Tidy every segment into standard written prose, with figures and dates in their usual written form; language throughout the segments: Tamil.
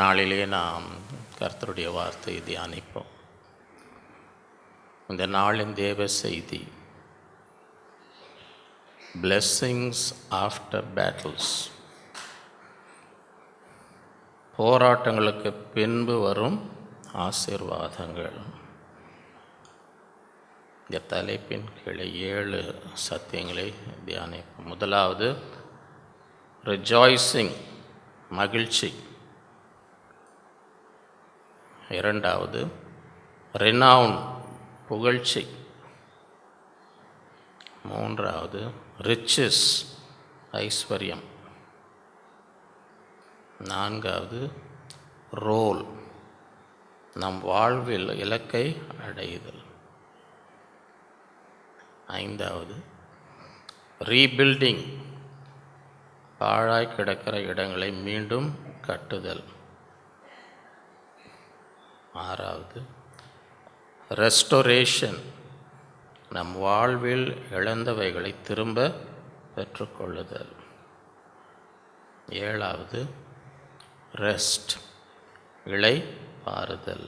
நாளிலே நாம் கர்த்தருடைய வார்த்தையை தியானிப்போம். இந்த நாளின் தேவ செய்தி, blessings after battles. போராட்டங்களுக்கு பின்பு வரும் ஆசீர்வாதங்கள். இந்த தலைப்பின் கீழே 7 சத்தியங்களை தியானிப்போம். முதலாவது rejoicing, மகிழ்ச்சி. இரண்டாவது renown, புகழ்ச்சி. மூன்றாவது riches, ஐஸ்வர்யம். நான்காவது ரோல், நம் வாழ்வில் இலக்கை அடைதல். ஐந்தாவது ரீபில்டிங், பாழாய் கிடக்கிற இடங்களை மீண்டும் கட்டுதல். ஆறாவது ரெஸ்டோரேஷன், நம் வாழ்வில் இழந்தவைகளை திரும்ப பெற்றுக்கொள்ளுதல். ஏழாவது ரெஸ்ட், இளை பாறுதல்.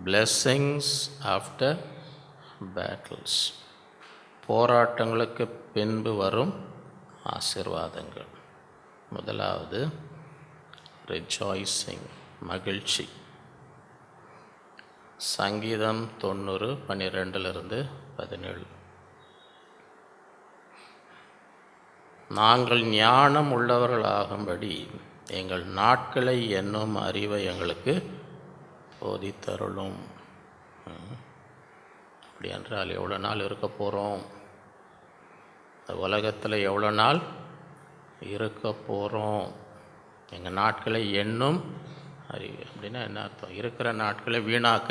பிளெஸ்ஸிங்ஸ் ஆஃப்டர் பேட்டில்ஸ், போராட்டங்களுக்கு பின்பு வரும் ஆசீர்வாதங்கள். முதலாவது ரிஜாய்சிங், மகிழ்ச்சி. சங்கீதம் 90, 12-17. நாங்கள் ஞானம் உள்ளவர்களாகும்படி எங்கள் நாட்களை என்னும் அறிவை எங்களுக்கு போதித்தருளும். அப்படி என்றால் எவ்வளோ நாள் இருக்க போகிறோம், உலகத்தில் எவ்வளோ நாள் இருக்க போகிறோம், எங்கள் நாட்களை எண்ணும் அறிவு. அப்படின்னா என்ன அர்த்தம்? இருக்கிற நாட்களை வீணாக்க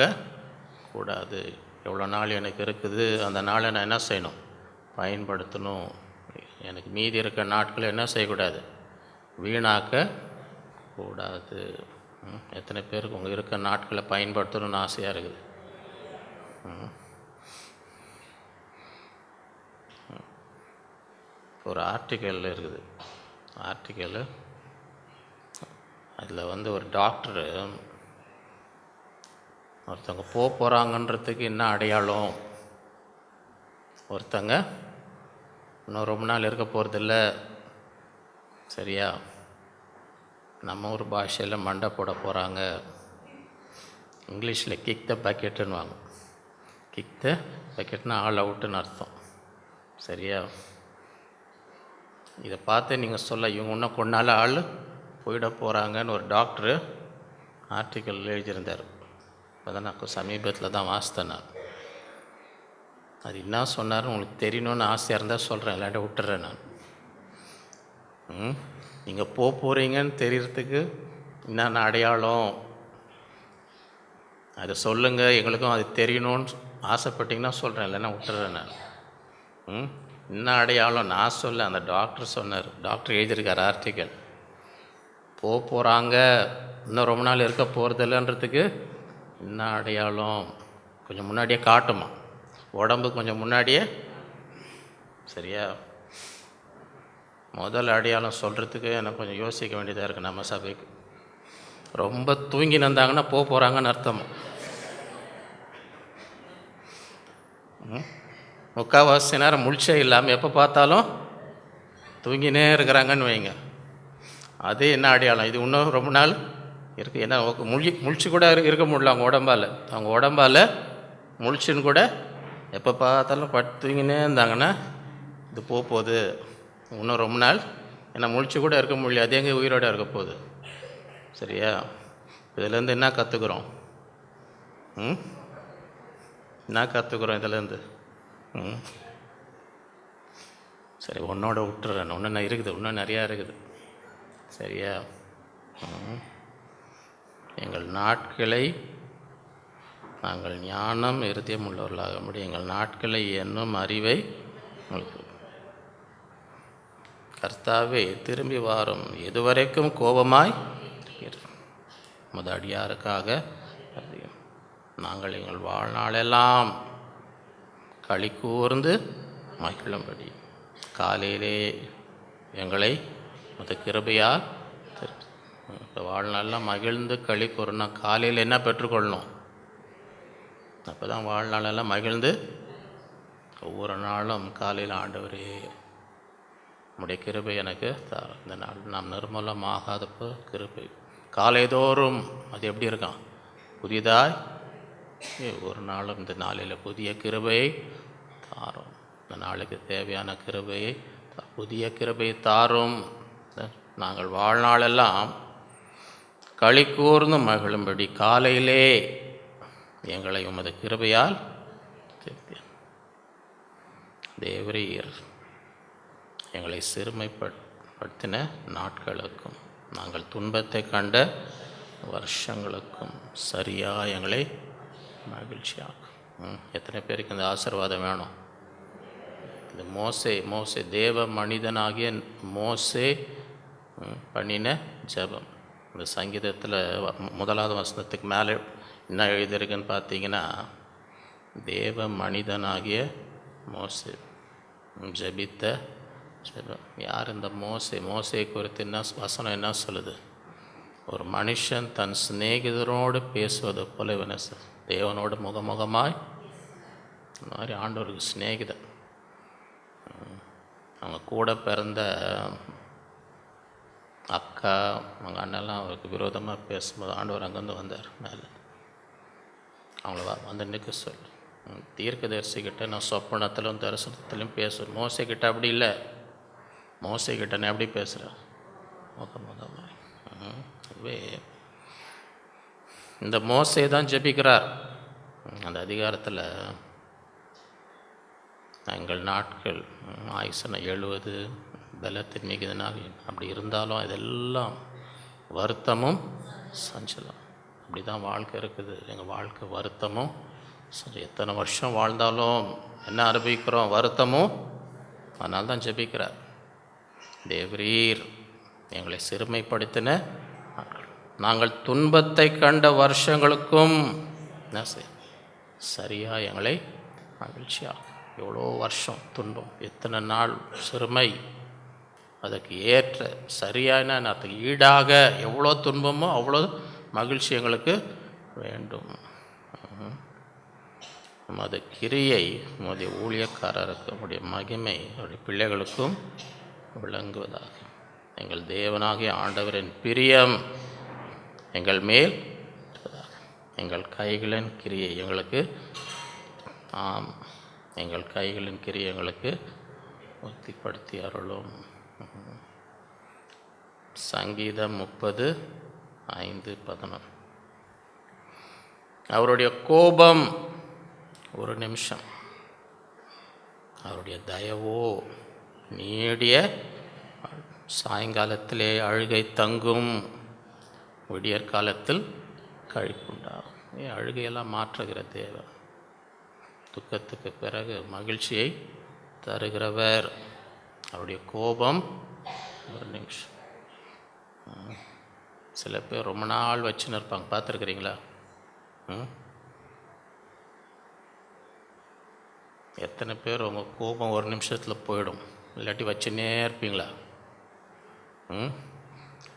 கூடாது. எவ்வளோ நாள் எனக்கு இருக்குது, அந்த நாளை நான் என்ன செய்யணும்? பயன்படுத்தணும். எனக்கு மீதி இருக்கிற நாட்களை என்ன செய்யக்கூடாது? வீணாக்க கூடாது. எத்தனை பேருக்கு உங்கள் இருக்கிற நாட்களை பயன்படுத்தணும்னு ஆசையாக இருக்குது? ஒரு ஆர்டிக்கல் இருக்குது. ஆர்டிக்கல் அதில் ஒரு டாக்டரு ஒருத்தங்க போகிறாங்கன்றதுக்கு என்ன அடையாளம், ஒருத்தங்க இன்னும் ரொம்ப நாள் இருக்க போகிறதில்ல, சரியா, நம்ம ஒரு பாஷையில் மண்டை போட போகிறாங்க. இங்கிலீஷில் கிக் த பக்கெட்டுன்னு வாங்க. கிக் த பக்கெட்னா ஆல் அவுட்டுன்னு அர்த்தம், சரியா. இதை பார்த்து நீங்கள் சொல்ல, இவங்க இன்னும் கொஞ்ச நாள் ஆள் போயிட போகிறாங்கன்னு ஒரு டாக்டரு ஆர்டிக்கல் எழுதியிருந்தார். அதை நான் சமீபத்தில் தான் வாசித்தேன். நான் அது என்ன சொன்னார் உங்களுக்கு தெரியணும்னு ஆசையாக இருந்தால் சொல்கிறேன், இல்லாட்ட விட்டுறேன் நான். நீங்கள் போகிறீங்கன்னு தெரியறதுக்கு என்னென்ன அடையாளம், அதை சொல்லுங்கள், எங்களுக்கும் அது தெரியணும்னு ஆசைப்பட்டிங்கன்னா சொல்கிறேன், இல்லைன்னா விட்டுறேன் நான். என்ன அடையாளம் நான் சொல்ல, அந்த டாக்டர் சொன்னார். டாக்டர் எழுதியிருக்கார் ஆர்டிக்கல். போகிறாங்க, இன்னும் ரொம்ப நாள் இருக்க போகிறதில்லன்றதுக்கு என்ன அடையாளம் கொஞ்சம் முன்னாடியே காட்டுமா, உடம்பு கொஞ்சம் முன்னாடியே, சரியா. முதல் அடையாளம் சொல்கிறதுக்கு எனக்கு கொஞ்சம் யோசிக்க வேண்டியதாக இருக்குது. நம்ம சபைக்கு ரொம்ப தூங்கி நந்தாங்கன்னா போகிறாங்கன்னு அர்த்தம். முக்கால்வாசி நேரம் முழிச்சே இல்லாமல் எப்போ பார்த்தாலும் தூங்கினே இருக்கிறாங்கன்னு வைங்க, அதே என்ன அடையாளம்? இது இன்னும் ரொம்ப நாள் இருக்குது. ஏன்னா முழிச்சு கூட இருக்க முடியல அவங்க உடம்பால் முழிச்சுன்னு கூட எப்போ பார்த்தாலும் தூங்கினே இருந்தாங்கன்னா இது போகுது, இன்னும் ரொம்ப நாள். ஏன்னா முழிச்சு கூட இருக்க முடியல, அதே எங்கே உயிரோடு இருக்க போகுது, சரியா. இதுலேருந்து என்ன கற்றுக்குறோம்? என்ன கற்றுக்குறோம் இதுலேருந்து? சரி, உன்னோட விட்டுறேன். இன்னும் இருக்குது, இன்னும் நிறையா இருக்குது, சரியா. எங்கள் நாட்களை நாங்கள் ஞானம் இருதயம் உள்ளவர்களாகும்படி எங்கள் நாட்களை என்னும் அறிவை உங்களுக்கு. கர்த்தாவே திரும்பி வாரும், எதுவரைக்கும் கோபமாய் அடியாருக்காக நாங்கள் எங்கள் வாழ்நாளெல்லாம் களி கூர்ந்து மகிழும்படி காலையிலே எங்களை கிருபையால் இந்த வாழ்நாளெலாம் மகிழ்ந்து களி கூறணும். காலையில் என்ன பெற்றுக்கொள்ளணும்? அப்போ தான் வாழ்நாளெல்லாம் மகிழ்ந்து ஒவ்வொரு நாளும் காலையில் ஆண்டவரே உம்முடைய கிருபை எனக்கு தாரும். இந்த நாள் நாம் நிர்மூலமாகாதப்போ கிருபை காலைதோறும் அது எப்படி இருக்கான்? புதிதாய் ஒரு நாளும் இந்த நாளில் புதிய கிருபையை தாரும். இந்த நாளுக்கு தேவையான கிருபையை புதிய கிருபையை தாரும். நாங்கள் வாழ்நாளெல்லாம் களி கூர்ந்து மகிழும்படி காலையிலே எங்களை உமது கிருபையால் தேவரீர் எங்களை சிறுமைப்படுத்தின நாட்களுக்கும் நாங்கள் துன்பத்தை கண்ட வருஷங்களுக்கும் சரியாக எங்களை மகிழ்ச்சியாகும். எத்தனை பேருக்கு இந்த ஆசீர்வாதம் வேணும்? இந்த மோசே தேவ மனிதனாகிய மோசே பண்ணின ஜெபம். இந்த சங்கீதத்தில் 1வது வசனத்துக்கு மேலே என்ன எழுதியிருக்குன்னு பார்த்தீங்கன்னா, தேவ மனிதனாகிய மோசே ஜெபித்த ஜெபம். யார் இந்த மோசே குறித்து என்ன வசனம் என்ன சொல்லுது? ஒரு மனுஷன் தன் சிநேகிதரோடு பேசுவது போல இவனை தேவனோடு முகமுகமாய் இந்த மாதிரி ஆண்டவருக்கு சிநேகிதன். அவங்க கூட பிறந்த அக்கா அவங்க அண்ணெல்லாம் அவருக்கு விரோதமாக பேசும்போது ஆண்டவர் அங்கேருந்து வந்தார் மேலே. அவங்கள வந்து நிற்க சொல்லு. தீர்க்கதரிசிக்கிட்ட நான் சொப்பனத்திலும் தரிசனத்திலும் பேசுவேன். மோசைக்கிட்ட அப்படி இல்லை. மோசைக்கிட்ட நான் எப்படி பேசுகிறேன்? முகமுகமாய். அதுவே இந்த மோசே தான் ஜெபிக்கிறார். அந்த அதிகாரத்தில் எங்கள் நாட்கள் ஆயுசனை 70 பலத்தின் மிகுதினால் அப்படி இருந்தாலும் இதெல்லாம் வருத்தமும் சஞ்சலம். அப்படி தான் வாழ்க்கை இருக்குது. எங்கள் வாழ்க்கை வருத்தமும் எத்தனை வருஷம் வாழ்ந்தாலும் என்ன அனுபவிக்கிறோம்? வருத்தமும். அதனால தான் ஜெபிக்கிறார். தேவரீர் எங்களை சிறுமைப்படுத்தின நாங்கள் துன்பத்தை கண்ட வருஷங்களுக்கும் என்ன சரியாக எங்களை மகிழ்ச்சியாக. எவ்வளோ வருஷம் துன்பம், எத்தனை நாள் சிறுமை, அதுக்கு ஏற்ற சரியான அதுக்கு ஈடாக எவ்வளோ துன்பமோ அவ்வளோ மகிழ்ச்சி எங்களுக்கு வேண்டும். அது கிரியை உங்களுடைய ஊழியக்காரருக்கு உங்களுடைய மகிமை அவருடைய பிள்ளைகளுக்கும் விளங்குவதாக. எங்கள் தேவனாகிய ஆண்டவரின் பிரியம் எங்கள் மேல் எங்கள் கைகளின் கிரியை எங்களுக்கு எங்கள் கைகளின் கிரியை எங்களுக்கு உறுதிப்படுத்தி அருளும். சங்கீதம் 30:5-11. அவருடைய கோபம் ஒரு நிமிஷம், அவருடைய தயவோ நீடிய. சாயங்காலத்திலே அழுகை தங்கும், விடியற் காலத்தில் கழிப்புண்டாகும். அழுகையெல்லாம் மாற்றுகிற தேவன், துக்கத்துக்கு பிறகு மகிழ்ச்சியை தருகிறவர். அவருடைய கோபம் ஒரு நிமிஷம். சில பேர் ரொம்ப நாள் வச்சுன்னு இருப்பாங்க, பார்த்துருக்குறீங்களா? எத்தனை பேர் உங்கள் கோபம் ஒரு நிமிஷத்தில் போயிடும்? இல்லாட்டி வச்சுன்னே இருப்பீங்களா?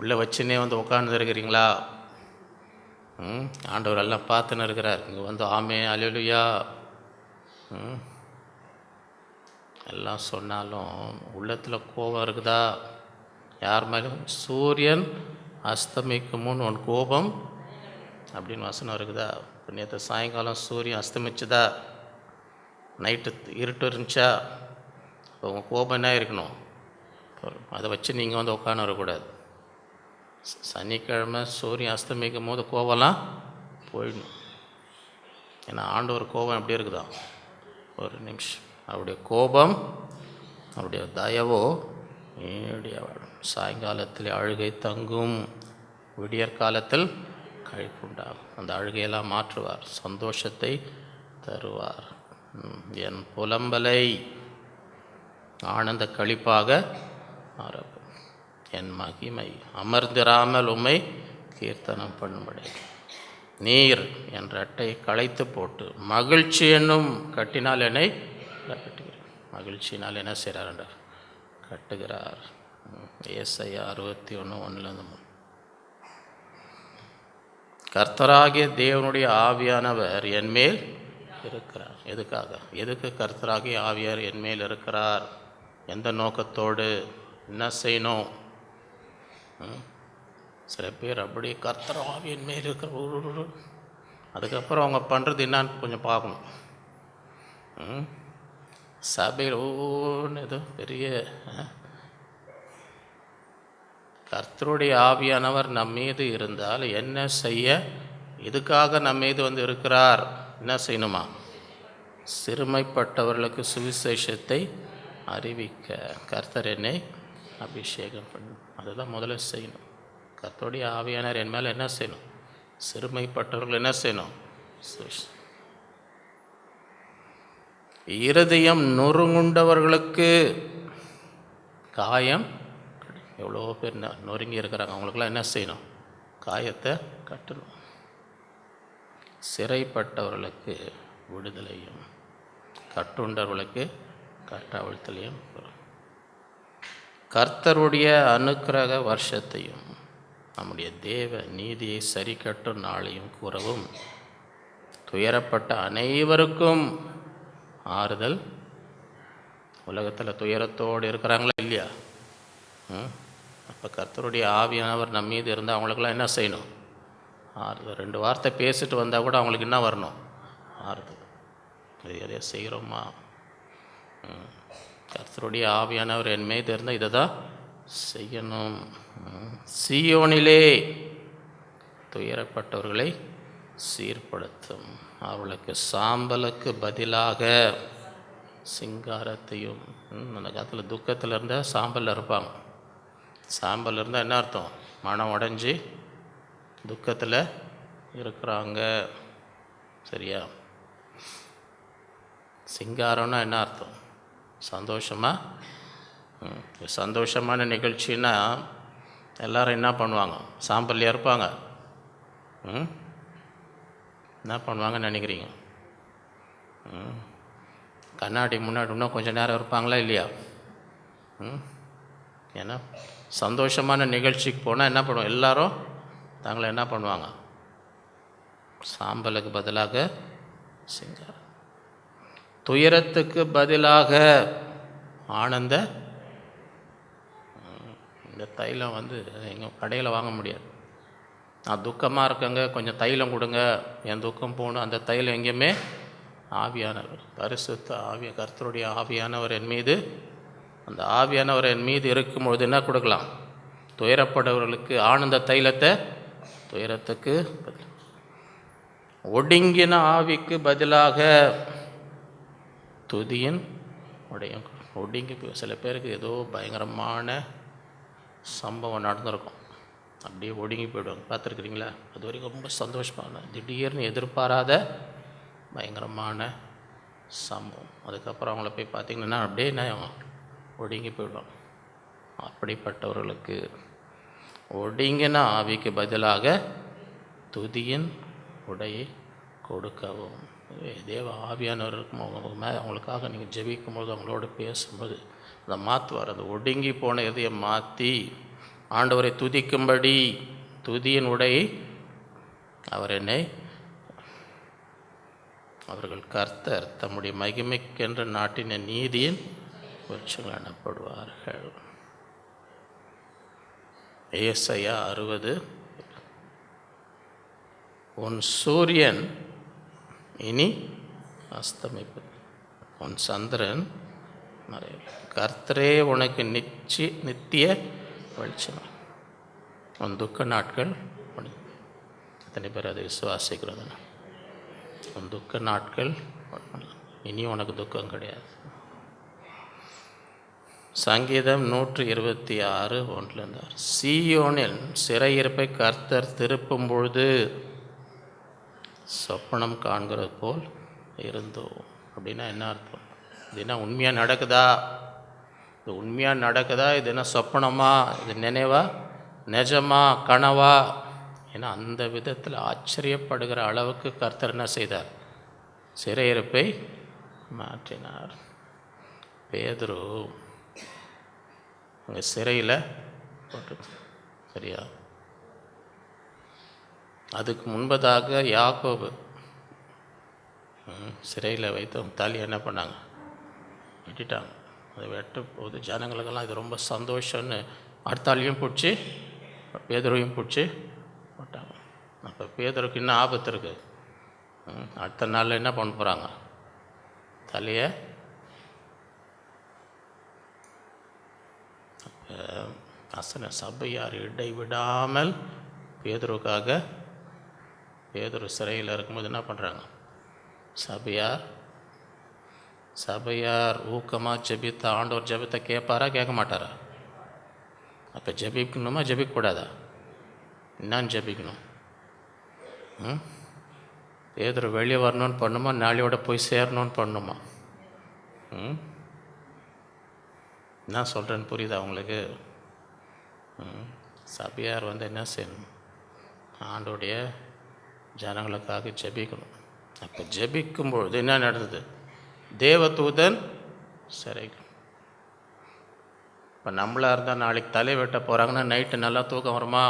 உள்ளே வச்சுன்னே வந்து உட்காந்துருக்கிறீங்களா? ஆண்டவர் எல்லாம் பார்த்துன்னு இருக்கிறார். இங்கே வந்து ஆமே அல்லேலூயா எல்லாம் சொன்னாலும் உள்ளத்தில் கோபம் இருக்குதா? யார் மேலும்? சூரியன் அஸ்தமிக்கும் முன் உன் கோபம் அப்படின்னு வசனம் இருக்குதா? இப்போ நேற்று சாயங்காலம் சூரியன் அஸ்தமிச்சுதா? நைட்டு இருட்டு இருந்துச்சா? இப்போ உங்கள் கோபம் என்ன இருக்கணும்? அதை வச்சு நீங்கள் வந்து உட்காந்து வரக்கூடாது. சனிக்கிழமை சூரியன் அஸ்தமிக்கும் போது கோபம்லாம் போயிடணும். ஏன்னா ஆண்டவர் கோபம் எப்படி இருக்குதா? ஒரு நிமிஷம். அவருடைய கோபம் அவருடைய தயவோ நீடிய. சாயங்காலத்தில் அழுகை தங்கும், விடியற் காலத்தில் கழிப்புண்டாகும். அந்த அழுகையெல்லாம் மாற்றுவார், சந்தோஷத்தை தருவார். என் புலம்பலை ஆனந்த களிப்பாக ஆரம்பம். என் மகிமை அமர்ந்திராமல் உம்மை கீர்த்தனம் பண்ணும்படி நீர் என் ரெட்டை களைத்து போட்டு மகிழ்ச்சி என்னும் கட்டினால் என்னை கட்டுகிறார். மகிழ்ச்சினால் என்ன செய்கிறார்? கட்டுகிறார். ஏசாயா 61:1-3. கர்த்தராகிய தேவனுடைய ஆவியானவர் என்மேல் இருக்கிறார். எதுக்கு கர்த்தராகிய ஆவியார் என்மேல் இருக்கிறார்? எந்த நோக்கத்தோடு? என்ன செய்யணும்? சில பேர் அப்படி கர்த்தர் ஆவி என்மேல் இருக்கிற, அதுக்கப்புறம் அவங்க பண்ணுறது என்னான்னு கொஞ்சம் பார்க்கணும். சபையில் ஏதோ பெரிய கர்த்தருடைய ஆவியானவர் நம்மீது இருந்தால் என்ன செய்ய, இதுக்காக நம்மீது இருக்கிறார்? என்ன செய்யணுமா? சிறுமைப்பட்டவர்களுக்கு சுவிசேஷத்தை அறிவிக்க கர்த்தர் என்னை அபிஷேகம் பண்ணணும். அதுதான் முதல்ல செய்யணும். கர்த்தருடைய ஆவியானவர் என் மேலே என்ன செய்யணும்? சிறுமைப்பட்டவர்கள் என்ன செய்யணும்? இருதயம் நொறுங்குண்டவர்களுக்கு காயம். எவ்வளோ பேர் நொறுங்கி இருக்கிறாங்க, அவங்களுக்கெல்லாம் என்ன செய்யணும்? காயத்தை கட்டணும். சிறைப்பட்டவர்களுக்கு விடுதலையும், கட்டுண்டவர்களுக்கு கட்டாவிழ்த்தலையும், கர்த்தருடைய அனுக்கிரக வருஷத்தையும் நம்முடைய தேவ நீதியை சரி கட்டும் நாளையும் கூறவும், துயரப்பட்ட அனைவருக்கும் ஆறுதல். உலகத்தில் துயரத்தோடு இருக்கிறாங்களா இல்லையா? அப்போ கர்த்தருடைய ஆவியானவர் நம்ம மீது இருந்தால் அவங்களுக்கெல்லாம் என்ன செய்யணும்? ஆறுதல். 2 வார்த்தை பேசிட்டு வந்தால் கூட அவங்களுக்கு என்ன வரணும்? ஆறுதல். இது எதையா செய்கிறோமா? கர்த்தருடைய ஆவியானவர் என் மீது இருந்தால் இதை தான் செய்யணும். சீயோனிலே துயரப்பட்டவர்களை சீர்படுத்தும், அவர்களுக்கு சாம்பலுக்கு பதிலாக சிங்காரத்தையும். அந்த காலத்தில் துக்கத்தில் இருந்தால் சாம்பலில் இருப்பாங்க. சாம்பல் இருந்தால் என்ன அர்த்தம்? மனம் உடைஞ்சி துக்கத்தில் இருக்கிறாங்க. சரியா? சிங்காரம்னா என்ன அர்த்தம்? சந்தோஷமான நிகழ்ச்சின்னா எல்லோரும் என்ன பண்ணுவாங்க? சாம்பல்லையா இருப்பாங்க? என்ன பண்ணுவாங்கன்னு நினைக்கிறீங்க? கண்ணாடி முன்னாடி இன்னும் கொஞ்சம் நேரம் இருப்பாங்களா இல்லையா? ஏன்னா சந்தோஷமான நிகழ்ச்சிக்கு போனால் என்ன பண்ணுவோம்? எல்லாரும் தாங்களை என்ன பண்ணுவாங்க? சாம்பலுக்கு பதிலாக சிங்காரம், துயரத்துக்கு பதிலாக ஆனந்த. இந்த தைலம் எங்கள் கடையில் வாங்க முடியாது. நான் துக்கமாக இருக்கேங்க, கொஞ்சம் தைலம் கொடுங்க, என் துக்கம் போகணும். அந்த தைலம் எங்கேயுமே ஆவியானவர், பரிசுத்த கர்த்தருடைய ஆவியானவர் என் மீது, அந்த ஆவியானவர் என் மீது இருக்கும்பொழுது என்ன கொடுக்கலாம்? துயரப்படவர்களுக்கு ஆனந்த தைலத்தை. துயரத்துக்கு ஒடுங்கின ஆவிக்கு பதிலாக துதியின் உடையும். ஒடுங்கி சில பேருக்கு ஏதோ பயங்கரமான சம்பவம் நடந்திருக்கும், அப்படியே ஒடுங்கி போய்டுவாங்க. பார்த்துருக்குறீங்களா? அது வரைக்கும் ரொம்ப சந்தோஷமான, திடீர்னு எதிர்பாராத பயங்கரமான சம்பவம். அதுக்கப்புறம் அவங்கள போய் பார்த்திங்கன்னா அப்படியே என்ன ஒடுங்கி போய்டுவாங்க. அப்படிப்பட்டவர்களுக்கு ஒடுங்கின ஆவிக்கு பதிலாக துதியின் உடையை கொடுக்கவும். தேவ ஆவியானவர் இருக்கும் அவங்களுக்காக நீங்கள் ஜெபிக்கும்போது, அவங்களோட பேசும்போது அதை மாற்றுவார். அது ஒடுங்கி போன இதையை மாற்றி ஆண்டவரை துதிக்கும்படி துதியின் உடையை அவர் என்னை, அவர்கள் கர்த்தர் தம்முடைய மகிமைக்கென்ற நாட்டின நீதியின் விருட்சங்கள் எனப்படுவார்கள். ஏசாயா 60. உன் சூரியன் இனி அஸ்தமிப்பது, உன் சந்திரன் மறைவு. கர்த்தரே உனக்கு நித்திய வெளிச்சம். உன் துக்க நாட்கள், எத்தனை பேர் அதை விசுவாசிக்கிறது? உன் துக்க நாட்கள் இனி உனக்கு துக்கம் கிடையாது. சங்கீதம் 126:1. சீயோனில் சிறையிருப்பை கர்த்தர் திருப்பும் பொழுது சொப்பனம் காண்கிறது போல் இருந்தோம். அப்படின்னா என்ன அர்த்தம்? இது என்ன உண்மையாக நடக்குதா? இது உண்மையாக நடக்குதா? இது என்ன சொப்பனமா? இது நினைவா? நிஜமா? கனவா? ஏன்னா அந்த விதத்தில் ஆச்சரியப்படுகிற அளவுக்கு கர்த்தர் என்ன செய்தார்? சிறையிருப்பை மாற்றினார். பேதுரு அங்கே சிறையில் போட்டு, சரியா? அதுக்கு முன்பதாக யாக்கோபு சிறையில் வைத்து தலையை என்ன பண்ணாங்க, வெட்டிட்டாங்க. அதை வெட்ட போது ஜனங்களுக்கெல்லாம் இது ரொம்ப சந்தோஷம்னு அடுத்தாலையும் பிடிச்சி பேதுருவையும் பிடிச்சி போட்டாங்க. அப்போ பேதுருக்கு இன்னும் ஆபத்து இருக்குது. அடுத்த நாளில் என்ன பண்ண போகிறாங்க, தலையை அசன சபையார் இடைவிடாமல் பேதுருக்காக, பேதுரு சிறையில் இருக்கும்போது என்ன பண்ணுறாங்க, சபையார் ஊக்கமாக ஜெபித்த ஆண்டவர் ஜெபத்தை கேட்பாரா கேட்க மாட்டாரா? அப்போ ஜெபிக்கணுமா ஜெபிக்கக்கூடாதா? என்னான்னு ஜெபிக்கணும்? பேதுரு வெளியே வரணும்னு பண்ணுமா, நாளையோட போய் சேரணும்னு பண்ணுமா? என்ன சொல்கிறேன்னு புரியுதா உங்களுக்கு? சபையார் என்ன செய்யணும், ஆண்டோடைய ஜனங்களுக்காக ஜெபிக்கணும். அப்போ ஜெபிக்கும்பொழுது என்ன நடந்தது, தேவதூதன் சரி. இப்போ நம்மளாக இருந்தால் நாளைக்கு தலை வெட்ட போகிறாங்கன்னா நைட்டு நல்லா தூக்கம் வருமா?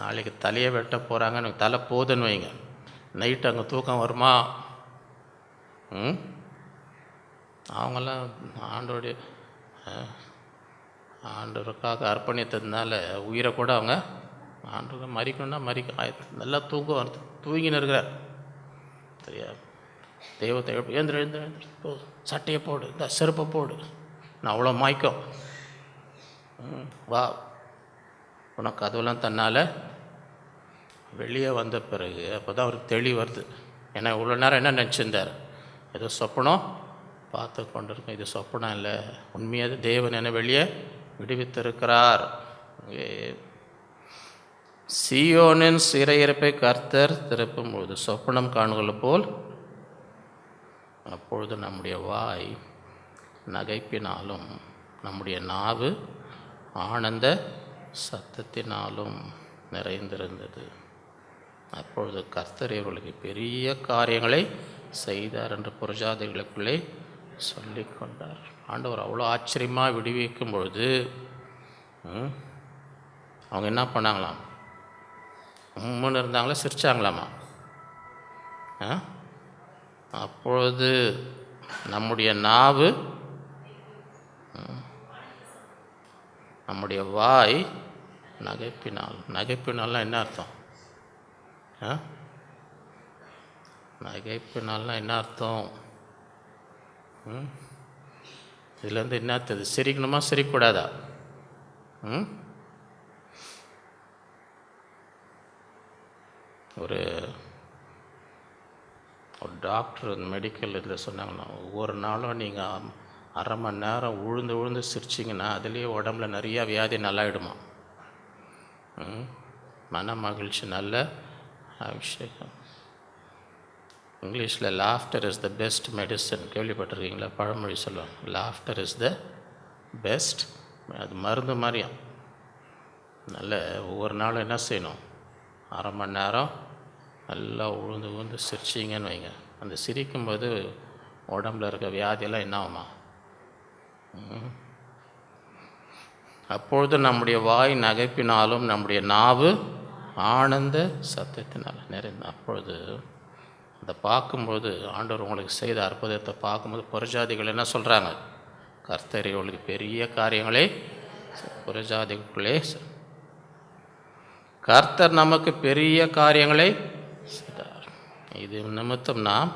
நாளைக்கு தலையை வெட்ட போகிறாங்கன்னு தலை போதுன்னு வைங்க, நைட்டு அங்கே தூக்கம் வருமா? அவங்களாம் ஆண்டவருக்காக அர்ப்பணித்ததுனால உயிரை கூட அவங்க ஆண்டவரை மறிக்கணும்னா நல்லா தூக்கம் வருது, தூங்கின்னு இருக்கிறார். சரியா? தெய்வத்தை எழுந்து எழுந்து எழுந்து போ, சட்டையை போடு, இந்த செருப்பை போடு, நான் அவ்வளோ மாய்க்கும், வா. உனக்கு அதுவெல்லாம் தன்னால் வெளியே வந்த பிறகு அப்போ தான் அவருக்கு தெளிவு வருது. ஏன்னா இவ்வளோ நேரம் என்ன நினச்சிருந்தார், ஏதோ சொப்பனம் பார்த்து கொண்டு இருக்கும், இது சொப்பனம் இல்லை, உண்மையாக தேவன் என்ன வெளியே விடுவித்திருக்கிறார். சீயோனின் சிறையிருப்பை கர்த்தர் திறப்பும்பொழுது சொப்பனம் காணுவது போல் அப்பொழுது நம்முடைய வாய் நகைப்பினாலும் நம்முடைய நாவு ஆனந்த சத்தத்தினாலும் நிறைந்திருந்தது. அப்பொழுது கர்த்தர் இவர்களுக்கு பெரிய காரியங்களை செய்தார் என்று புறஜாதிகளுக்குள்ளே சொல்லி கொண்டார். ஆண்டவர் அவ்வளோ ஆச்சரியமாக விடுவிக்கும் பொழுது அவங்க என்ன பண்ணாங்களாம், உம்முன்னு இருந்தாங்களா, சிரிச்சாங்களாமா? அப்பொழுது நம்முடைய நாவு நம்முடைய வாய் நகைப்பினால்னா என்ன அர்த்தம்? நகைப்பினால்னா என்ன அர்த்தம்? இதுலேருந்து என்ன தெரியுது, சிரிக்கணுமா சிரிக்கக்கூடாதா? ஒரு டாக்டர் மெடிக்கல் இதில் சொன்னாங்கன்னா, ஒவ்வொரு நாளும் நீங்கள் அரை மணி நேரம் உழுந்து சிரிச்சிங்கன்னா அதுலேயே உடம்புல நிறையா வியாதி நல்லாயிடுமா. மன மகிழ்ச்சி நல்ல அபிஷேகம். இங்கிலீஷில் laughter is the best medicine கேள்விப்பட்டிருக்கீங்களா? பழமொழி சொல்லுவாங்க, லாஃப்டர் இஸ் த பெஸ்ட். அது மருந்து மாதிரியும். நல்ல ஒவ்வொரு நாளும் என்ன செய்யணும், அரை மணி நேரம் நல்லா உழுந்து சிரிச்சிங்கன்னு வைங்க. அந்த சிரிக்கும்போது உடம்புல இருக்க வியாதியெல்லாம் என்ன ஆகுமா? அப்பொழுது நம்முடைய வாய் நகைப்பினாலும் நம்முடைய நாவு ஆனந்த சத்தத்தினால் நிறைந்த. அப்பொழுது அதை பார்க்கும்போது ஆண்டவர் உங்களுக்கு செய்த அற்புதத்தை பார்க்கும்போது புறஜாதிகள் என்ன சொல்கிறாங்க, கர்த்தர் இவளுக்கு பெரிய காரியங்களே புறஜாதிக்குள்ளே கர்த்தர் நமக்கு பெரிய காரியங்களை செய்தார். இது நிமித்தம் நாம்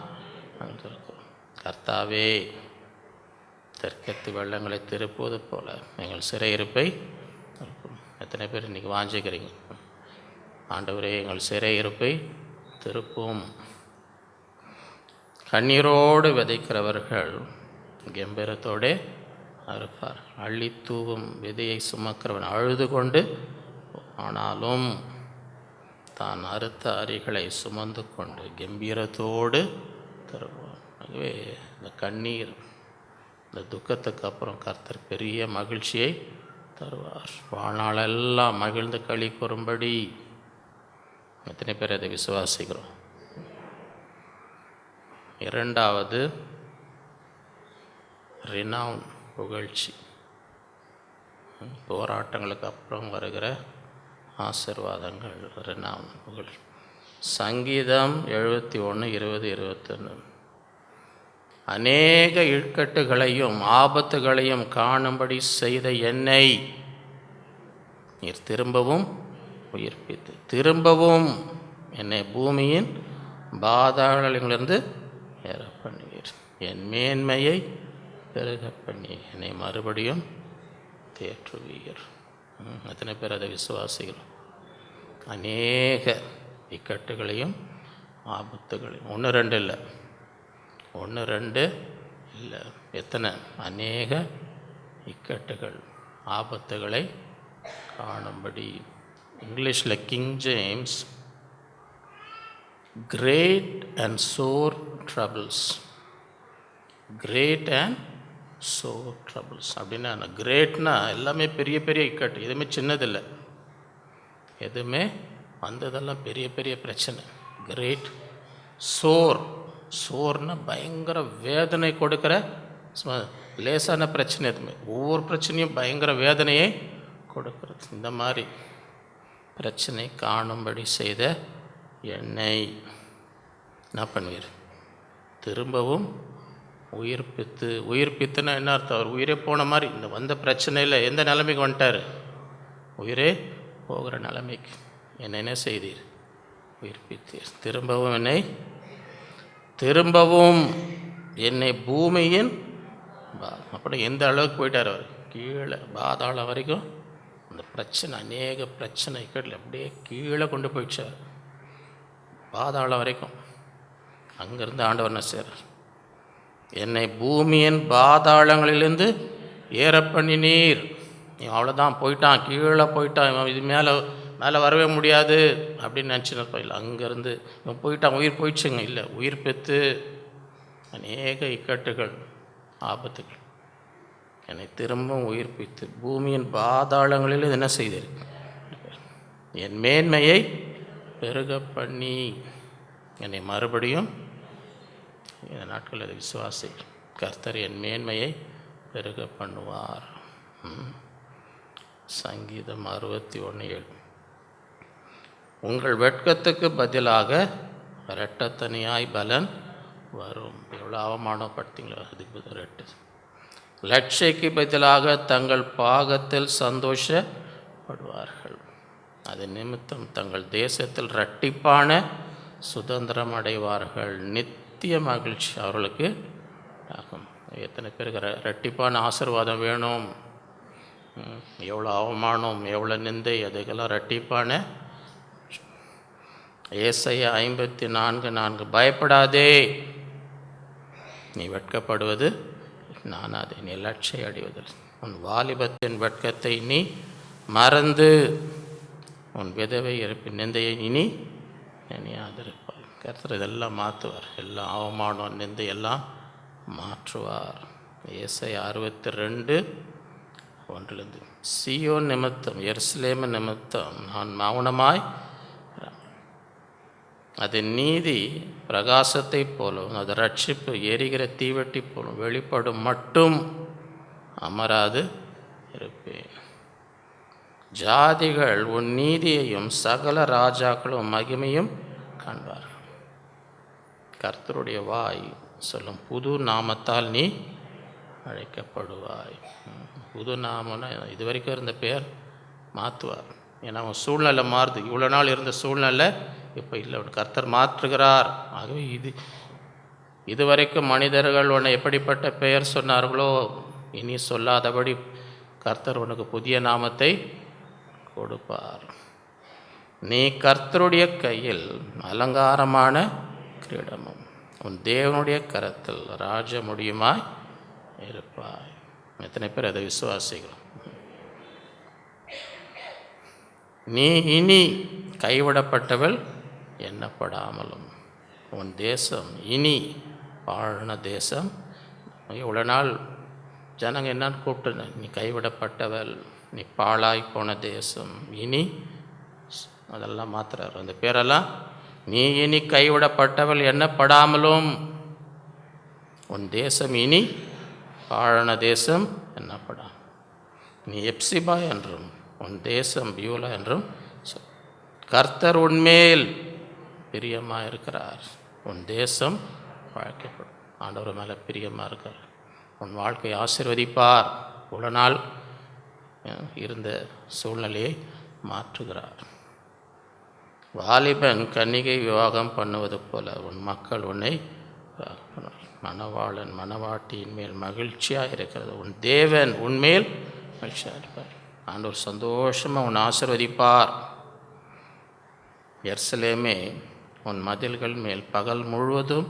கர்த்தாவே தெற்கத்து வெள்ளங்களை திருப்புவது போல எங்கள் சிறையிருப்பை திருப்பும். எத்தனை பேர் இன்றைக்கி வாஞ்சிக்கிறீங்க, ஆண்டவரே எங்கள் சிறையிருப்பை திருப்பும். கண்ணீரோடு விதைக்கிறவர்கள் கம்பீரத்தோடு அறுப்பார். அள்ளி தூவும் விதையை சுமக்கிறவன் அழுது கொண்டு ஆனாலும் தான் அறுத்த அரிகளை சுமந்து கொண்டு கம்பீரத்தோடு தருவான். ஆகவே இந்த கண்ணீர், இந்த துக்கத்துக்கு அப்புறம் கர்த்தர் பெரிய மகிழ்ச்சியை தருவார். வாழ்நாளெல்லாம் மகிழ்ந்து களி கூறும்படி. எத்தனை பேர் அதை விசுவாசிக்கிறோம்? இரண்டாவது ரினவுன், புகழ்ச்சி. போராட்டங்களுக்கு அப்புறம் வருகிற ஆசீர்வாதங்கள். புகழ். சங்கீதம் 71 20 21. அநேக இக்கட்டுகளையும் ஆபத்துகளையும் காணும்படி செய்த என்னை நீர் திரும்பவும் உயிர்ப்பித்து திரும்பவும் என்னை பூமியின் பாதாளங்களிலிருந்து ஏற பண்ணுவீர். என் மேன்மையை பெருக பண்ணி என்னை மறுபடியும் தேற்றுவீர். எத்தனை பேர் அதை விசுவாசிகள்? அநேக இக்கட்டுகளையும் ஆபத்துகளையும், 1 2 இல்லை, 1 2 இல்லை, எத்தனை? அநேக இக்கட்டுகள் ஆபத்துகளை காணும்படி. இங்கிலீஷில் King James great and sore troubles, great and sore troubles அப்படின்னா கிரேட்னா எல்லாமே பெரிய பெரிய இக்கட்டு, எதுவுமே சின்னதில்லை, எதுவுமே வந்ததெல்லாம் பெரிய பெரிய பிரச்சனை. கிரேட் சோர், சோர்னா பயங்கர வேதனை கொடுக்குற, லேசான பிரச்சனை எதுவுமே, ஒவ்வொரு பிரச்சனையும் பயங்கர வேதனையை கொடுக்கறது. இந்த மாதிரி பிரச்சனை காணும்படி செய்த என்னை என்ன பண்ணுவீர்? திரும்பவும் உயிர்ப்பித்து. உயிர்ப்பித்துன்னா என்ன அர்த்தம்? அவர் உயிரே போன மாதிரி இந்த வந்த பிரச்சனையில் எந்த நிலைமைக்கு வந்துட்டார்? உயிரே போகிற நிலைமைக்கு என்னை என்ன செய்தீர்? உயிர்ப்பித்தீர். திரும்பவும் என்னை பூமியின் அப்படி எந்த அளவுக்கு போயிட்டார் அவர்? கீழே பாதாளம் வரைக்கும். அந்த பிரச்சனை, அநேக பிரச்சனை இக்கட்டில் அப்படியே கீழே கொண்டு போயிடுச்சார், பாதாளம் வரைக்கும். அங்கேருந்து ஆண்டவர் என்ன செய்கிறார்? என்னை பூமியின் பாதாளங்களிலிருந்து ஏற பண்ணினீர். நீ அவ்வளோதான், போயிட்டான், கீழே போயிட்டான், இவன் இது மேலே வரவே முடியாது அப்படின்னு நினச்சின்னு இல்லை. அங்கேருந்து இவன் போயிட்டான், உயிர் போயிடுச்சுங்க. இல்லை, உயிர் பெற்று அநேக இக்கட்டுகள் ஆபத்துகள் என்னை திரும்பவும் உயிர்ப்பித்து பூமியின் பாதாளங்களில் என்ன செய்தீர்? என் மேன்மையை பெருக பண்ணி என்னை மறுபடியும். இந்த நாட்கள் அது விசுவாசி. கர்த்தர் என் மேன்மையை பெருக பண்ணுவார். சங்கீதம் 61:7. உங்கள் வெட்கத்துக்கு பதிலாக இரட்டத்தனியாய் பலன் வரும். எவ்வளோ அவமானப்படுத்திங்களோ, அதுக்கு ரெட்டு. லட்சைக்கு பதிலாக தங்கள் பாகத்தில் சந்தோஷப்படுவார்கள். அது நிமித்தம் தங்கள் தேசத்தில் இரட்டிப்பான சுதந்திரம் அடைவார்கள். நித்திய மகிழ்ச்சி அவர்களுக்கு ஆகும். எத்தனை பேருக்கு இரட்டிப்பான ஆசீர்வாதம் வேணும்? எவ்வளோ அவமானம், எவ்வளோ நிந்தை, அதுக்கெல்லாம் இரட்டிப்பான. ஏசாயா 54:4. பயப்படாதே, நீ வெட்கப்படுவது நானாதே, நீ லட்சை அடைவதில். உன் வாலிபத்தின் வெட்கத்தை நீ மறந்து உன் விதவை இருப்பின் நிந்தையை இனி நினையாதிருப்பார். கர்த்தர் இதெல்லாம் மாற்றுவார். எல்லாம் அவமானம், நிந்தை எல்லாம் மாற்றுவார். ஏசாயா 62:1. சீயோன் நிமித்தம், எருசலேம் நிமித்தம் நான் மௌனமாய், அது நீதி பிரகாசத்தை போலும், அது ரட்சிப்பு எரிகிற தீவட்டி போலும் வெளிப்படும் மட்டும் அமராது இருப்பேன். ஜாதிகள் உன் நீதியையும் சகல ராஜாக்களும் மகிமையும் காண்பார்கள். கர்த்தருடைய வாய் சொல்லும் புது நாமத்தால் நீ அழைக்கப்படுவாய். புது நாமம்னா இது வரைக்கும் இருந்த பேர் மாற்றுவார். ஏன்னா அவன் சூழ்நிலை மாறுது. இவ்வளோ நாள் இருந்த சூழ்நிலை இப்போ இல்லை, கர்த்தர் மாற்றுகிறார். ஆகவே இதுவரைக்கும் மனிதர்கள் உன்னை எப்படிப்பட்ட பெயர் சொன்னார்களோ இனி சொல்லாதபடி கர்த்தர் உனக்கு புதிய நாமத்தை கொடுப்பார். நீ கர்த்தருடைய கையில் அலங்காரமான கிரீடமும் உன் தேவனுடைய கரத்தில் ராஜ முடியுமாய் இருப்பாய். எத்தனை பேர் அதை விசுவாசிக்கிறோம்? நீ இனி கைவிடப்பட்டவள் எண்ணப்படாமலும் உன் தேசம் இனி பாழன தேசம். இவ்வளோ நாள் ஜனங்க என்னன்னு கூப்பிட்டு, நீ கைவிடப்பட்டவள், நீ பாழாய் போன தேசம், இனி அதெல்லாம் மாத்துறாரு அந்த பேரெல்லாம். நீ இனி கைவிடப்பட்டவள் எண்ணப்படாமலும் உன் தேசம் இனி பாழன தேசம் எண்ணப்படாம். நீ எப்சிபா என்றும் உன் தேசம் பியூலா என்றும் கர்த்தர் உன்மேல் பிரியமாக இருக்கிறார், உன் தேசம் வாழ்க்கைப்படும். ஆண்டவர் மேலே பிரியமாக இருக்கிறார், உன் வாழ்க்கையை ஆசீர்வதிப்பார், இவ்வளோ நாள் இருந்த சூழ்நிலையை மாற்றுகிறார். வாலிபன் கன்னிகை விவாகம் பண்ணுவது போல உன் மக்கள் உன்னை மணவாளன் மணவாட்டியின் மேல் மகிழ்ச்சியாக இருக்கிறது, உன் தேவன் உன்மேல் மகிழ்ச்சியாக இருப்பார். ஆண்டவர் சந்தோஷமாக உன் ஆசீர்வதிப்பார். எருசலேமே, உன் மதில்கள் மேல் பகல் முழுவதும்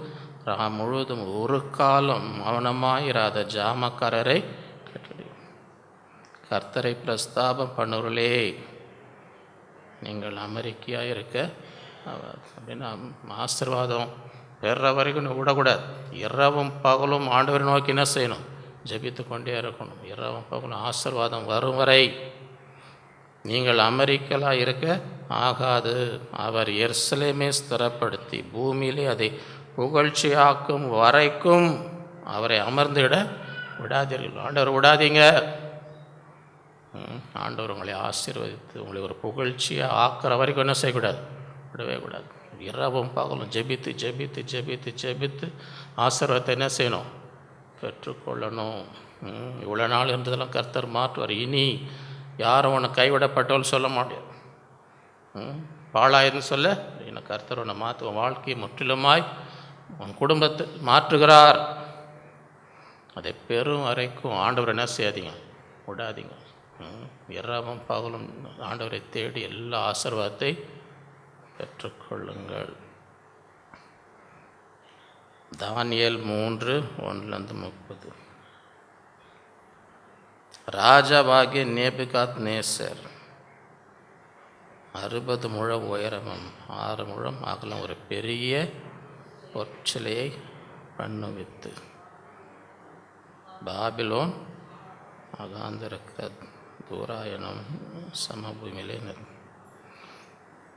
முழுவதும் ஒரு காலம் மௌனமாயிராத ஜாமக்காரரை கட்டளை. கர்த்தரை பிரஸ்தாபம் பண்ணுவர்களே, நீங்கள் அமெரிக்கையாக இருக்க அப்படின்னா ஆசீர்வாதம் பெற வரைக்கும் விடக்கூடாது. இரவும் பகலும் ஆண்டவரை நோக்கி என்ன செய்யணும்? ஜெபித்து கொண்டே இருக்கணும். இரவும் பகலும் ஆசீர்வாதம் வரும் வரை நீங்கள் அமெரிக்கலாக இருக்க ஆகாது. அவர் எருசலேமை ஸ்திரப்படுத்தி பூமியிலே அதை புகழ்ச்சியாக்கும் வரைக்கும் அவரை அமர்ந்துவிட விடாதீர்கள். ஆண்டவர் விடாதீங்க. ஆண்டவர் உங்களை ஆசீர்வதித்து உங்களை ஒரு புகழ்ச்சியாக ஆக்கிற வரைக்கும் என்ன செய்யக்கூடாது? விடவே கூடாது. இரவும் பகலும் ஜெபித்து ஜெபித்து ஜெபித்து ஜெபித்து ஆசீர்வாதத்தை என்ன செய்யணும்? பெற்றுக்கொள்ளணும். இவ்வளோ நாள் இருந்ததெல்லாம் கர்த்தர் மாற்றுவார். இனி யாரும் உன்னை கைவிடப்பட்டவள் சொல்ல முடியாது. பாழாயின்னு சொல்ல என்ன, கர்த்தர் உன்னை மாற்றுவோம். வாழ்க்கையை முற்றிலுமாய் உன் குடும்பத்தை மாற்றுகிறார். அதை பெரும் வரைக்கும் ஆண்டவர் என்ன செய்யாதீங்க? விடாதீங்க. இரவும் பகலும் ஆண்டவரை தேடி எல்லா ஆசீர்வாதத்தை பெற்றுக்கொள்ளுங்கள். தானியேல் 3:1-30. ராஜாவாகிய நேபுகாத்நேசர் 60 முழம் உயரமும் 6 முழம் அகலம் ஒரு பெரிய பொற்சிலையை பண்ணுவித்து பாபிலோன் அகாந்திருக்கிற தூராயணம் சமபூமியிலே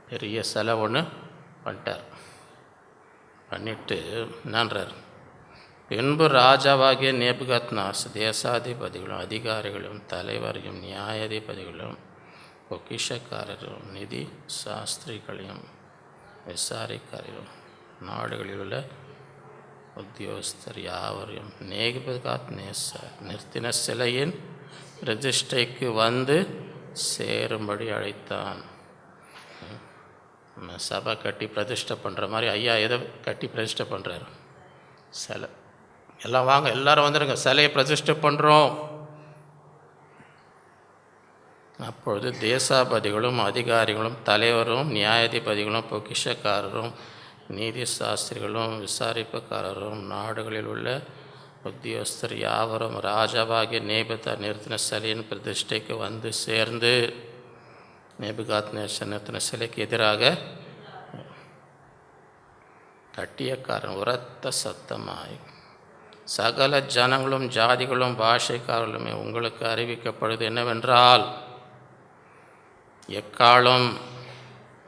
பெரிய சிலை ஒன்று பண்ணிட்டார். பண்ணிட்டு என்னன்றார்? பின்பு ராஜாவாகிய நேபுகாத்நேசர் தேசாதிபதிகளும் அதிகாரிகளும் தலைவரையும் நியாயாதிபதிகளும் பொக்கிஷக்காரரும் நிதி சாஸ்திரிகளையும் விசாரிக்காரையும் நாடுகளில் உள்ள உத்தியோகஸ்தர் யாவரையும் நேபுகாத்நேசர் நிறுத்தின சிலையின் பிரதிஷ்டைக்கு வந்து சேரும்படி அழைத்தான். சபை கட்டி பிரதிஷ்டை பண்ணுற மாதிரி ஐயா எதை கட்டி பிரதிஷ்டை பண்ணுறாரு? சிலை. எல்லாம் வாங்க, எல்லாரும் வந்துடுங்க, சிலையை பிரதிஷ்டை பண்ணுறோம். அப்பொழுது தேசாபதிகளும் அதிகாரிகளும் தலைவரும் நியாயாதிபதிகளும் பொக்கிஷக்காரரும் நீதி சாஸ்திரிகளும் விசாரிப்புக்காரரும் நாடுகளில் உள்ள உத்தியோகஸ்தர் யாவரும் ராஜாவாகிய நேபுகாத்நேசர் நிறுத்தின சிலையின் பிரதிஷ்டைக்கு வந்து சேர்ந்து நேபுகாத்நேசர் நிறுத்தின சிலைக்கு எதிராக கட்டியக்காரன் உரத்த சத்தமாய், சகல ஜனங்களும் ஜாதிகளும் பாஷைக்காரர்களுமே உங்களுக்கு அறிவிக்கப்படுவது என்னவென்றால், எக்காலம்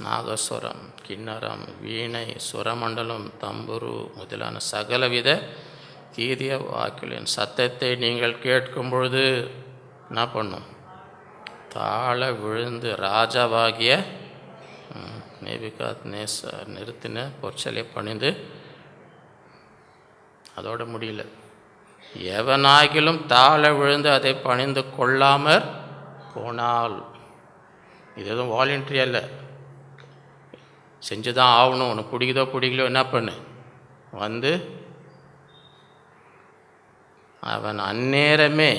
நாகஸ்வரம் கிண்ணரம் வீணை சுரமண்டலம் தம்புரு முதலான சகலவித கீதிய வாக்குகளின் சத்தத்தை நீங்கள் கேட்கும் பொழுது என்ன பண்ணும்? தாழ விழுந்து ராஜாவாகிய நேபுகாத்நேசர் நிறுத்தின பொற்சிலை பணிந்து. அதோட முடியல, எவனாகிலும் தாழ விழுந்து அதை பணிந்து கொள்ளாமற் போனால், இது எதுவும் வாலண்டரியாக இல்லை, செஞ்சு தான் ஆகணும். உனக்கு பிடிக்குதோ பிடிக்கலையோ என்ன பண்ணு, வந்து அவன் அந்நேரமே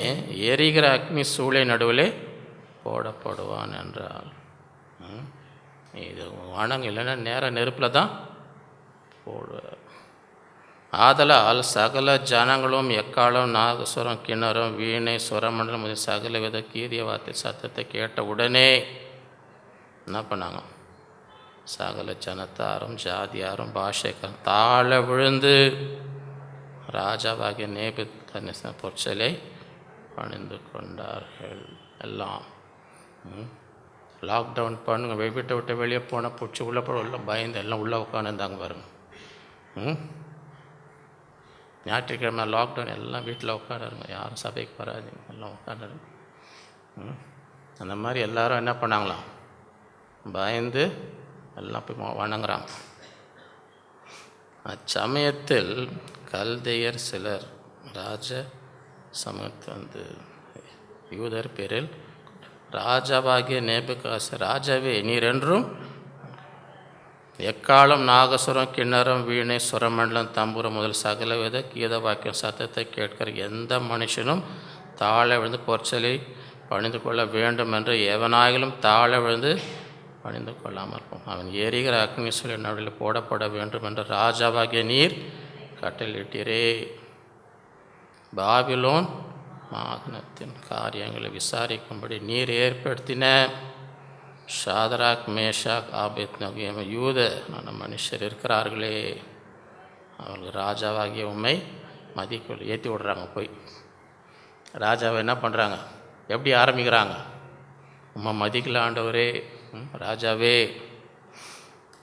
எரிகிற அக்னி சூளை நடுவில் போடப்படுவான் என்றால், இது வணங்க இல்லைன்னா நேர நெருப்பில் தான் போடுவார். ஆதலால் சகல ஜனங்களும் எக்காலம் நாகஸ்வரம் கிண்ணறம் வீணை சுரமண்டலம் சகல வித கீதிய வார்த்தை சத்தத்தை கேட்ட உடனே என்ன பண்ணாங்க? சகல ஜனத்தாரும் ஜாதியாரும் பாஷைக்காரும் தாழ விழுந்து ராஜாவாகிய நேபுகாத்நேசர் பொற்சிலை பணிந்து கொண்டார்கள். எல்லாம் லாக்டவுன் பண்ணுங்க, வீட்டை விட்டு வெளியே போனால் பிடிச்சி உள்ளே போட எல்லாம் பயந்து எல்லாம் உள்ளே உட்காந்துருந்தாங்க பாருங்க. ஞாயிற்றுக்கிழமை லாக்டவுன் எல்லாம் வீட்டில் உட்காந்துருங்க, யாரும் சபைக்கு வராதிங்க, எல்லாம் உட்காந்துருங்க. அந்த மாதிரி எல்லாரும் என்ன பண்ணாங்களாம்? பயந்து எல்லாம் போய் வணங்குறாங்க. அச்சமயத்தில் கல்தையர் சிலர் ராஜ சமயத்து யூதர் பேரில், ராஜாவாகிய நேபுகாத்நேச்சார், ராஜாவே நீரென்றும் எக்காலம் நாகசுரம் கிண்ணறம் வீணை சுரமண்டலம் தம்புரம் முதல் சகலவித கீத வாக்கியம் சத்தத்தை கேட்கிற எந்த மனுஷனும் தாழ விழுந்து பொற்சலை பணிந்து கொள்ள வேண்டும் என்று எவனாயிலும் தாழ விழுந்து பணிந்து கொள்ளாமல் இருக்கும். அவன் எரிகிற அக்னி சூழ நடுவில் போடப்பட வேண்டும் என்று ராஜாவாகிய நீர் கட்டளையிட்டீரே. பாபிலோன் மாகாணத்தின் காரியங்களை விசாரிக்கும்படி நீர் ஏற்படுத்தின ஷாதராக் மேஷாக் ஆபேத்நேகோ யூத மனுஷர் இருக்கிறார்களே, அவர்கள் ராஜாவாகிய உண்மை மதிக்கொள் ஏற்றி விடுறாங்க. போய் ராஜாவை என்ன பண்ணுறாங்க, எப்படி ஆரம்பிக்கிறாங்க, உம்மை மதிக்கல ஆண்டவரே, ராஜாவே,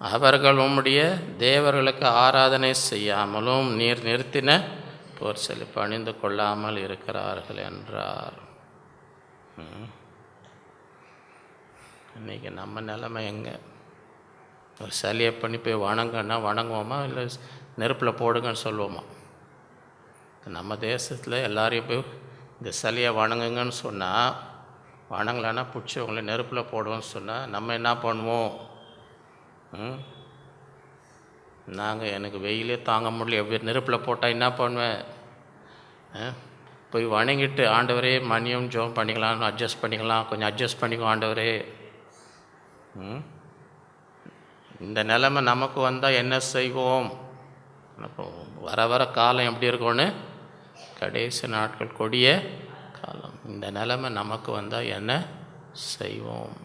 அவர்கள் உம்முடைய தேவர்களுக்கு ஆராதனை செய்யாமலும் நீர் நிறுத்தின பொற்சலை பணிந்து கொள்ளாமல் இருக்கிறார்கள் என்றார். இன்றைக்கி நம்ம நிலைமை எங்கே? ஒரு சிலையை பண்ணி போய் வணங்கன்னா வணங்குவோமா, இல்லை நெருப்பில் போடுங்கன்னு சொல்லுவோமா? நம்ம தேசத்தில் எல்லாரையும் போய் இந்த சிலையை வணங்குங்கன்னு சொன்னால், வணங்கலைன்னா பிடிச்சி உங்களை நெருப்பில் போடுவோன்னு சொன்னால் நம்ம என்ன பண்ணுவோம்? எனக்கு வெயிலே தாங்க முடியல, எப்படி நெருப்பில் போட்டால் என்ன பண்ணுவேன்? போய் வணங்கிட்டு ஆண்டவரே மணியும் ஜோம் பண்ணிக்கலாம், அட்ஜஸ்ட் பண்ணிக்கலாம், கொஞ்சம் அட்ஜஸ்ட் பண்ணிக்கோ ஆண்டவரே. இந்த நிலைமை நமக்கு வந்தால் என்ன செய்வோம்? வர வர காலம் எப்படி இருக்கும்னு, கடைசி நாட்கள் கொடிய காலம். இந்த நிலைமை நமக்கு வந்தால் என்ன செய்வோம்?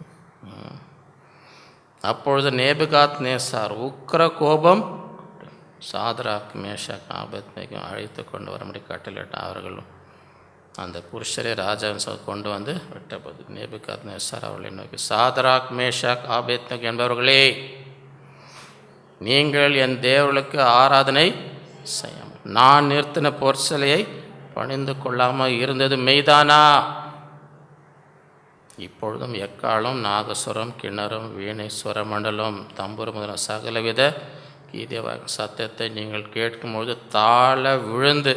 அப்பொழுது நேபுகாத்நேச்சார் உக்கிர கோபம் சாதராக் மேஷாக் ஆபேத்நேகோ அழைத்து கொண்டு வரும்படி கட்டளையிட்டார். அவர்களும் அந்த புருஷரை ராஜாவின் கொண்டு வந்து விட்டபோது நேபுகாத்நேச்சார் அவர்களை நோக்கி, சாதராக் மேஷாக் ஆபேத்நேகோ என்பவர்களே, நீங்கள் என் தேவர்களுக்கு ஆராதனை செய்யாமல் நான் நிறுத்தின பொற்சிலையை பணிந்து கொள்ளாமல் இருந்தது மெய்தானா? இப்பொழுதும் எக்காலம் நாகசுரம் கிண்ணறம் வீணை சுரமண்டலம் தம்புரு முதல சகலவித கீத சத்தத்தை நீங்கள் கேட்கும்பொழுது தாழ விழுந்து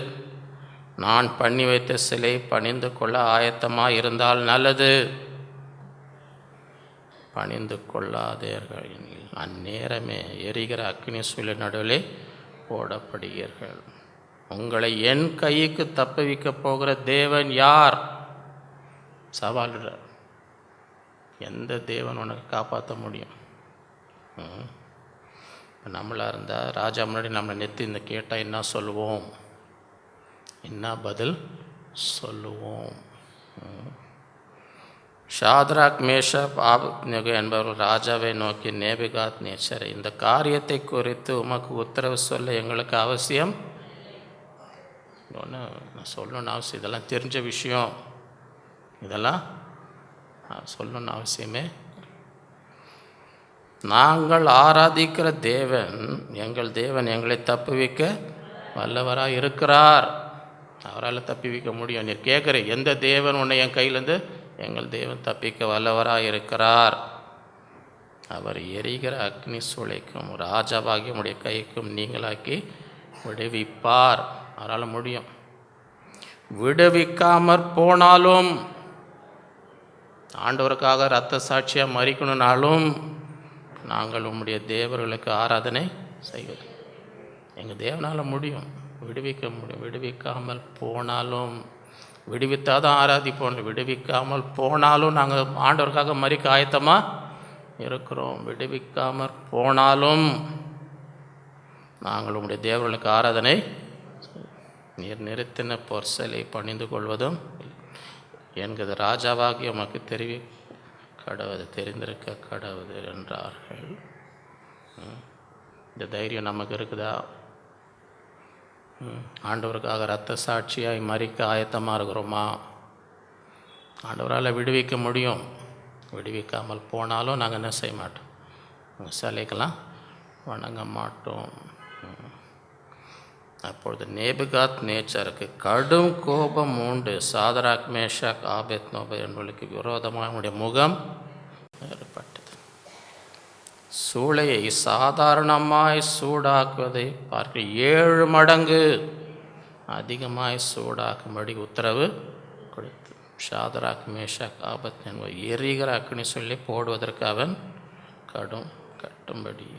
நான் பண்ணி வைத்த சிலை பணிந்து கொள்ள ஆயத்தமாக இருந்தால் நல்லது. பணிந்து கொள்ளாதீர்கள், அந்நேரமே எரிகிற அக்னி சூழல் நடுவிலே போடப்படுவீர்கள். உங்களை என் கைக்கு தப்புவிக்கப் போகிற தேவன் யார்? சவால்றார். எந்த தேவன் உனக்கு காப்பாற்ற முடியும்? நம்மளாக இருந்தால் ராஜா முன்னாடி நம்மளை நெத்தி இந்த கேட்டால் என்ன சொல்லுவோம்? என்ன பதில் சொல்லுவோம்? ஷாத்ராக் மேஷாக் ஆபேத்நேகோ என்பவர்கள் ராஜாவை நோக்கி, நேபுகாத்நேச்சாரே, இந்த காரியத்தை குறித்து உமக்கு உத்தரவு சொல்ல எங்களுக்கு அவசியம் ஒன்று நான் சொல்லணும்னு அவசியம், இதெல்லாம் தெரிஞ்ச விஷயம், இதெல்லாம் சொல்லணும்னு அவசியமே. நாங்கள் ஆராதிக்கிற தேவன் எங்களை தப்புவிக்க வல்லவராக இருக்கிறார். அவரால் தப்புவிக்க முடியும். நீர் கேட்குற எந்த தேவன் உன்னை என் கையிலேருந்து? எங்கள் தேவன் தப்பிக்க வல்லவராக இருக்கிறார். அவர் எரிகிற அக்னி சூளைக்கும் ராஜாவாகி உடைய கைக்கும் நீங்களாக்கி விடுவிப்பார். அவரால் முடியும். விடுவிக்காமற் போனாலும், ஆண்டவருக்காக இரத்த சாட்சியாக மறிக்கணும்னாலும் நாங்கள் உம்முடைய தேவர்களுக்கு ஆராதனை செய்வது எங்கள் தேவனால் முடியும், விடுவிக்க முடியும். விடுவிக்காமல் போனாலும், விடுவித்தால் தான் ஆராதிப்போம். விடுவிக்காமல் போனாலும் நாங்கள் ஆண்டவருக்காக மறிக்க ஆயத்தமாக இருக்கிறோம். விடுவிக்காமல் போனாலும் நாங்கள் உம்முடைய தேவர்களுக்கு ஆராதனை நீர் நிறுத்தின பொற்சலை பணிந்து கொள்வதும் என்கிறது ராஜாவாகி உமக்கு தெரிந்திருக்க கடவுது என்றார்கள். இந்த தைரியம் நமக்கு இருக்குதா? ஆண்டவருக்காக இரத்த சாட்சியாய் மறிக்க ஆயத்தமாக இருக்கிறோமா? ஆண்டவரால் விடுவிக்க முடியும். விடுவிக்காமல் போனாலும் நாங்கள் என்ன செய்ய மாட்டோம், சிலைக்கெல்லாம் வணங்க மாட்டோம். அப்பொழுது நேபுகாத்நேச்சாருக்கு கடும் கோபம் உண்டு. சாதராக் மேஷாக் ஆபேத்நேகோ என்பவர்களுக்கு விரோதமாக அவனுடைய முகம் ஏற்பட்டது. சூளையை சாதாரணமாய் சூடாக்குவதை பார்க்க 7 மடங்கு அதிகமாய் சூடாக்கும்படி உத்தரவு கொடுத்து, ஷாதராக் மேஷாக் ஆபத்நேகோ எரிகிற அக்கினி சொல்லி போடுவதற்கு அவன் கட்டும்படி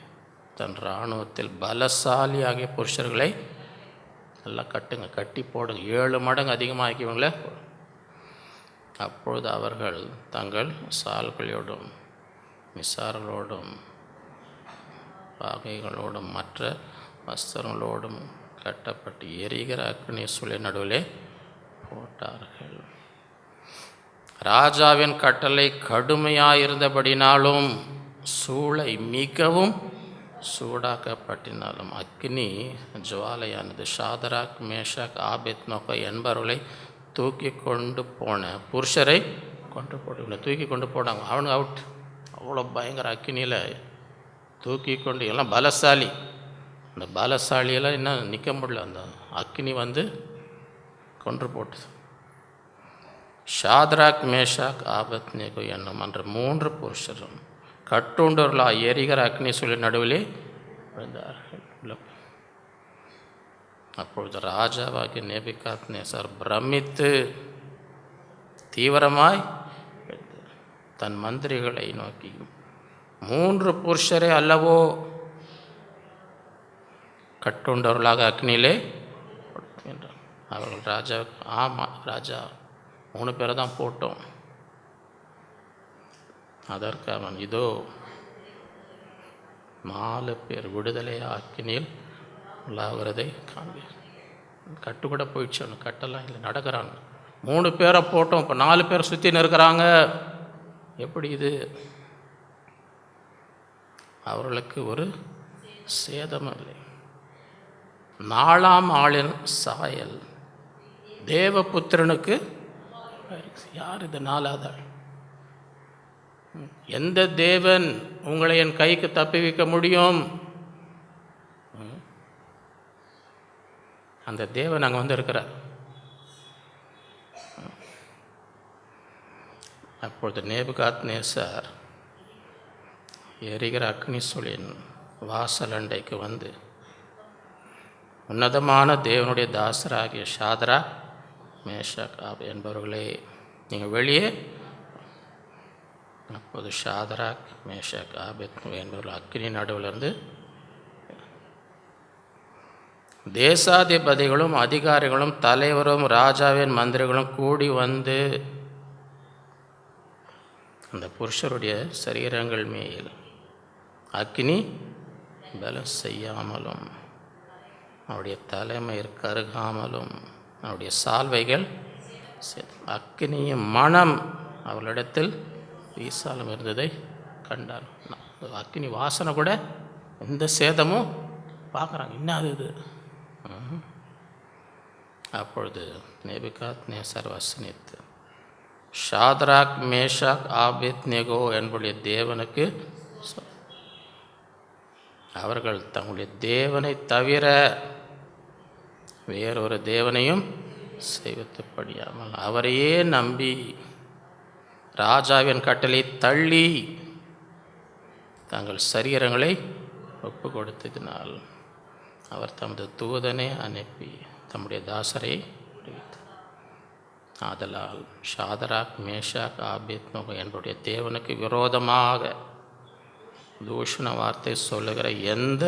தன் இராணுவத்தில் பலசாலி ஆகிய புருஷர்களை நல்லா கட்டுங்க, கட்டி போடுங்க, 7 மடங்கு அதிகமாகியவங்கள. அப்பொழுது அவர்கள் தங்கள் சால்களோடும் மிசார்களோடும் பாகைகளோடும் மற்ற வஸ்திரங்களோடும் கட்டப்பட்டு எரிகிற அக்கினி சூளை நடுவிலே போட்டார்கள். ராஜாவின் கட்டளை கடுமையாயிருந்தபடினாலும் சூளை மிகவும் சூடாக்கப்பட்டினாலும் அக்கினி ஜுவாலையானது ஷாதராக் மேஷாக் ஆபேத்நேகோ என்பவர்களை தூக்கி கொண்டு போன புருஷரை தூக்கி கொண்டு போனாங்க. அவனுக்கு அவுட். அவ்வளோ பயங்கர அக்கினியில் தூக்கி கொண்டு, எல்லாம் பலசாலி. அந்த பலசாலியெல்லாம் என்ன நிற்க முடியல, அந்த அக்கினி வந்து கொன்று போட்டுது. ஷாதராக் மேஷாக் ஆபத்நேகோ என்னும் என்ற 3 புருஷரும் கட்டுண்டவர்களா எரிகிற அக்னி சொல்லி நடுவிலே விழுந்தார்கள். அப்பொழுது ராஜாவாகிய நேபுகாத்நேசர் பிரமித்து தீவிரமாய் தன் மந்திரிகளை நோக்கி, 3 புருஷரே அல்லவோ கட்டுண்டவர்களாக அக்னியிலே என்றார். அவர்கள் ராஜாவுக்கு, ஆமாம் ராஜா, 3 பேரை தான் போட்டோம். அதற்கு அவன், இதோ 4 பேர் விடுதலை அக்கினியில் உள்ளாகிறதை காண்பீர். கட்டு கூட போயிடுச்சு, அவனு கட்டெல்லாம் இல்லை, நடக்கிறாங்க. 3 பேரை போட்டோம், இப்போ 4 பேர் சுற்றி நிற்கிறாங்க. எப்படி இது? அவர்களுக்கு ஒரு சேதமும் இல்லை. 4ஆம் ஆளின் சாயல் தேவபுத்திரனுக்கு. யார் இது 4ஆவது ஆள்? எந்த தேவன் உங்களை என் கைக்கு தப்புவிக்க முடியும்? அந்த தேவன் அங்கே வந்து இருக்கிறார். அப்பொழுது நேபுகாத்நேசர் எரிகிற அக்னி சூளையின் வாசல் அண்டைக்கு வந்து, உன்னதமான தேவனுடைய தாசராகிய ஷாதராக் மேஷாக் என்பவர்களே, நீங்கள் வெளியே. அப்போது ஷாதராக் மேஷாக் ஆபேத்நேகோ என்பவர்கள் அக்கினி நடுவிலிருந்து தேசாதிபதிகளும் அதிகாரிகளும் தலைவரும் ராஜாவின் மந்திரிகளும் கூடி வந்து அந்த புருஷருடைய சரீரங்கள் மேல் அக்கினி பலம் செய்யாமலும் அவருடைய தலைமயிர் கருகாமலும் அவருடைய சால்வைகள் அக்கினியும் மனம் அவர்களிடத்தில் வீசாலும் இருந்ததை கண்டார். அக்கினி வாசனை கூட எந்த சேதமும் பார்க்குறாங்க, என்ன இது? அப்பொழுது நேபுகாத்நேசர் வசனித்து, ஷாதராக் மேஷாக் ஆபேத்நேகோ என்புடைய தேவனுக்கு அவர்கள் தங்களுடைய தேவனை தவிர வேறொரு தேவனையும் செய்வதுபடியாமல் அவரையே நம்பி ராஜாவின் கட்டளை தள்ளி தங்கள் சரீரங்களை ஒப்பு கொடுத்ததினால் அவர் தமது தூதனை அனுப்பி தம்முடைய தாசரை விடுவித்தார். ஆதலால் ஷாதராக் மேஷாக் ஆபேத்நேகோ என்புடைய தேவனுக்கு விரோதமாக தூஷண வார்த்தை சொல்லுகிற எந்த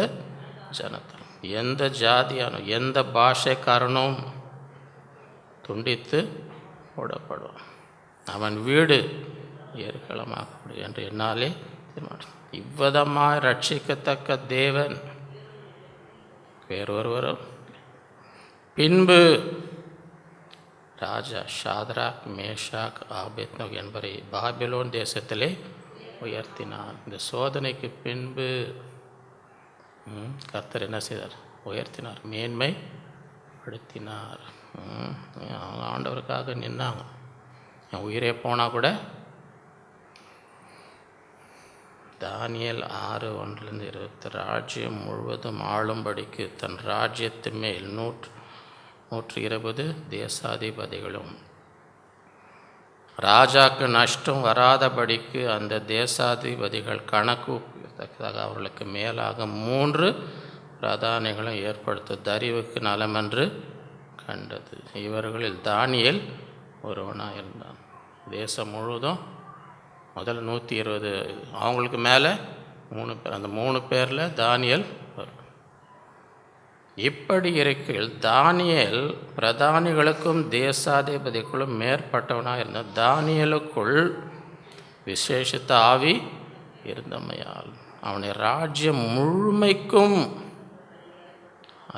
ஜனத்தனும், எந்த ஜாதியானோ, எந்த பாஷைக்காரனும் துண்டித்து போடப்படுவான். அவன் வீடு ஏற்களமாகப்படும் என்று என்னாலே தீர்மானம். இவ்விதமாய் ரட்சிக்கத்தக்க தேவன் வேறொருவரும். பின்பு ராஜா ஷாதராக் மேஷாக் ஆபேத்நேகோ என்பவரை பாபிலோன் தேசத்திலே உயர்த்தினார். இந்த சோதனைக்கு பின்பு கர்த்தர் என்ன செய்தார்? உயர்த்தினார், மேன்மைப்படுத்தினார். அவங்க ஆண்டவருக்காக நின்னாங்க. என் உயிரே போனால் கூட. தானியேல் 6:1-20 ராஜ்யம் முழுவதும் ஆளும்படிக்கு தன் ராஜ்யத்து மேல் 120 தேசாதிபதிகளும் ராஜாக்கு நஷ்டம் வராதபடிக்கு அந்த தேசாதிபதிகள் கணக்கு தக்கதாக அவர்களுக்கு மேலாக 3 பிரதானிகளும் ஏற்படுத்த தரிவுக்கு நலமென்று கண்டது. இவர்களில் தானியேல் ஒருவனாக இருந்தான். தேசம் முழுவதும் முதல்ல 120, அவங்களுக்கு மேலே 3 பேர். அந்த 3 பேரில் தானியேல் வரும். இப்படி இருக்கையில் தானியேல் பிரதானிகளுக்கும் தேசாதிபதிகளும் மேற்பட்டவனாக இருந்தான். தானியேலுக்குள் விசேஷித்த ஆவி இருந்தமையால் அவனை ராஜ்யம் முழுமைக்கும்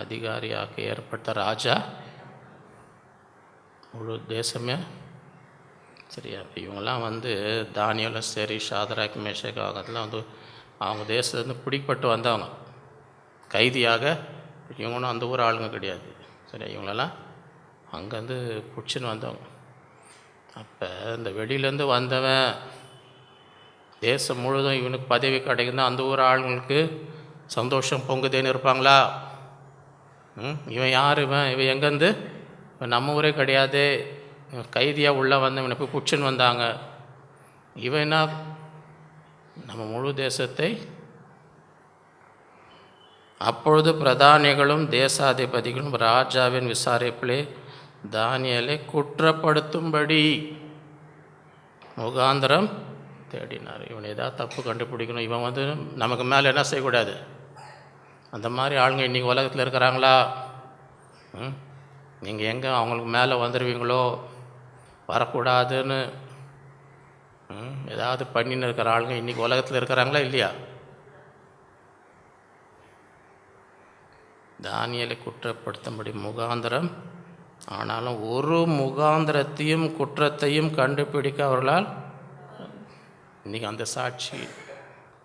அதிகாரியாக ஏற்பட்ட ராஜா முழு தேசமே. சரியா? இவங்கெல்லாம் தானியேலும் சரி, ஷாத்ராக் மேஷக் அதெல்லாம் அவங்க தேசத்துலேருந்து பிடிப்பட்டு வந்தவங்க, கைதியாக. இவங்களும் அந்த ஊர் ஆளுங்க கிடையாது. சரியா? இவங்களெல்லாம் அங்கேருந்து பிடிச்சின்னு வந்தவங்க. அப்போ இந்த வெளியிலேருந்து வந்தவன் தேசம் முழுதும் இவனுக்கு பதவி கிடைக்குதுன்னா அந்த ஊர் ஆளுங்களுக்கு சந்தோஷம் பொங்குதேன்னு இருப்பாங்களா? இவன் யார், இவன் எங்கேருந்து, இவன் நம்ம ஊரே கிடையாது, கைதியாக உள்ளே வந்து இவனை போய் பிடிச்சின்னு வந்தாங்க. இவன் என்ன, நம்ம முழு தேசத்தை. அப்பொழுது பிரதானிகளும் தேசாதிபதிகளும் ராஜாவின் விசாரிப்பிலே தானியேலை குற்றப்படுத்தும்படி முகாந்திரம் தேடினார். இவனை ஏதாவது தப்பு கண்டுபிடிக்கணும். இவன் நமக்கு மேலே என்ன செய்யக்கூடாது. அந்த மாதிரி ஆளுங்க இன்றைக்கி உலகத்தில் இருக்கிறாங்களா? நீங்கள் எங்கே அவங்களுக்கு மேலே வந்துடுவீங்களோ, வரக்கூடாதுன்னு ஏதாவது பண்ணின்னு இருக்கிற ஆளுங்க இன்றைக்கி உலகத்தில் இருக்கிறாங்களா இல்லையா? தானியேலை குற்றப்படுத்தும்படி முகாந்திரம். ஆனாலும் ஒரு முகாந்திரத்தையும் குற்றத்தையும் கண்டுபிடிக்க அவர்களால். இன்றைக்கி அந்த சாட்சி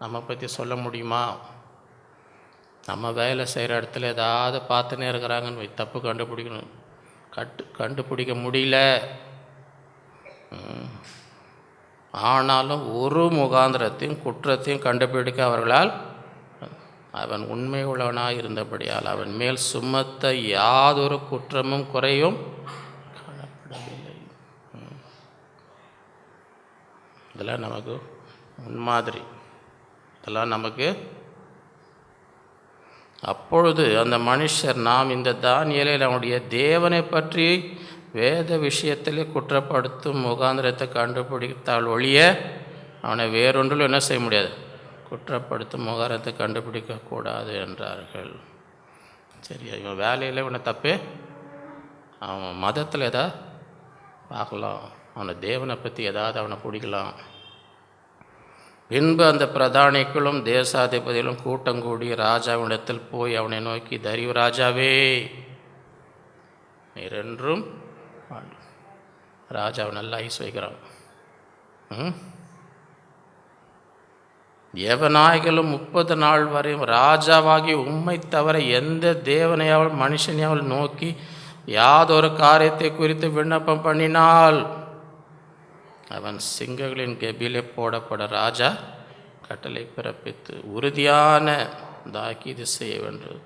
நம்ம பற்றி சொல்ல முடியுமா? நம்ம வேலை செய்கிற இடத்துல ஏதாவது பார்த்துன்னே இருக்கிறாங்கன்னு தப்பு கண்டுபிடிக்கணும், கண்டுபிடிக்க முடியல. ஆனாலும் ஒரு முகாந்திரத்தையும் குற்றத்தையும் கண்டுபிடிக்க அவர்களால். அவன் உண்மை உள்ளவனாக இருந்தபடியால் அவன் மேல் சுமத்த யாதொரு குற்றமும் குறையும் காணப்படவில்லை. இதெல்லாம் நமக்கு முன்மாதிரி. இதெல்லாம் நமக்கு. அப்பொழுது அந்த மனுஷர், நாம் இந்த தானியேலை நம்முடைய தேவனை பற்றி வேத விஷயத்திலே குற்றப்படுத்தும் முகாந்திரத்தை கண்டுபிடித்தால் ஒழிய அவனை வேறொன்றிலும் என்ன செய்ய முடியாது, குற்றப்படுத்தும் முகாந்திரத்தை கண்டுபிடிக்கக்கூடாது என்றார்கள். சரியா? இவன் வேலையில் இவனை தப்பே, அவன் மதத்தில் ஏதாவது பார்க்கலாம், அவனை தேவனை பற்றி ஏதாவது அவனை பிடிக்கலாம். பின்பு அந்த பிரதானிகளும் தேசாதிபதிகளும் கூட்டங்கூடி ராஜாவினிடத்தில் போய் அவனை நோக்கி, தரிவு ராஜாவே, நீரென்றும். ராஜாவை நல்லா ஐஸ் வைக்கிறான். எவனாய்களும் 30 நாள் வரையும் ராஜாவாகி உம்மை தவிர எந்த தேவனையாவது மனுஷனையாவது நோக்கி யாதொரு காரியத்தை குறித்து விண்ணப்பம் பண்ணினால் அவன் சிங்கங்களின் கெபிலே போடப்பட ராஜா கட்டளை பிறப்பித்து உறுதியான தாக்கீது செய்ய வேண்டும்.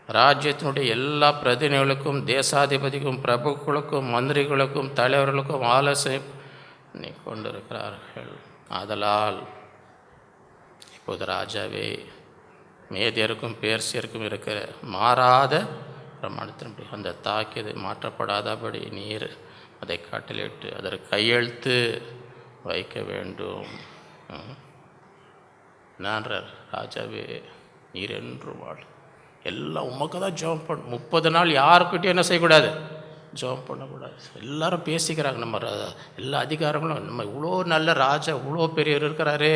ராஜ்யத்தினுடைய எல்லா பிரதிநிதிகளுக்கும் தேசாதிபதிக்கும் பிரபுக்களுக்கும் மந்திரிகளுக்கும் தலைவர்களுக்கும் ஆலோசனை கொண்டிருக்கிறார்கள். ஆதலால் இப்போது ராஜாவே, மேதியருக்கும் பேர்சியருக்கும் இருக்கிற மாறாத பிரமாணத்தின்படி அந்த தாக்கியது மாற்றப்படாதபடி நீர் அதை கட்டளையிட்டு அதற்கு கையெழுத்து வைக்க வேண்டும். நான்றார், ராஜாவே நீர் என்று வாழ், எல்லாம் உமக்கு தான் ஜெபம் பண்ண. 30 நாள் யாருக்கிட்டையும் என்ன செய்யக்கூடாது, ஜெபம் பண்ணக்கூடாது. எல்லாரும் பேசிக்கிறாங்க, நம்ம எல்லா அதிகாரங்களும், நம்ம இவ்வளோ நல்ல ராஜா, இவ்வளோ பெரியவர் இருக்கிறாரே,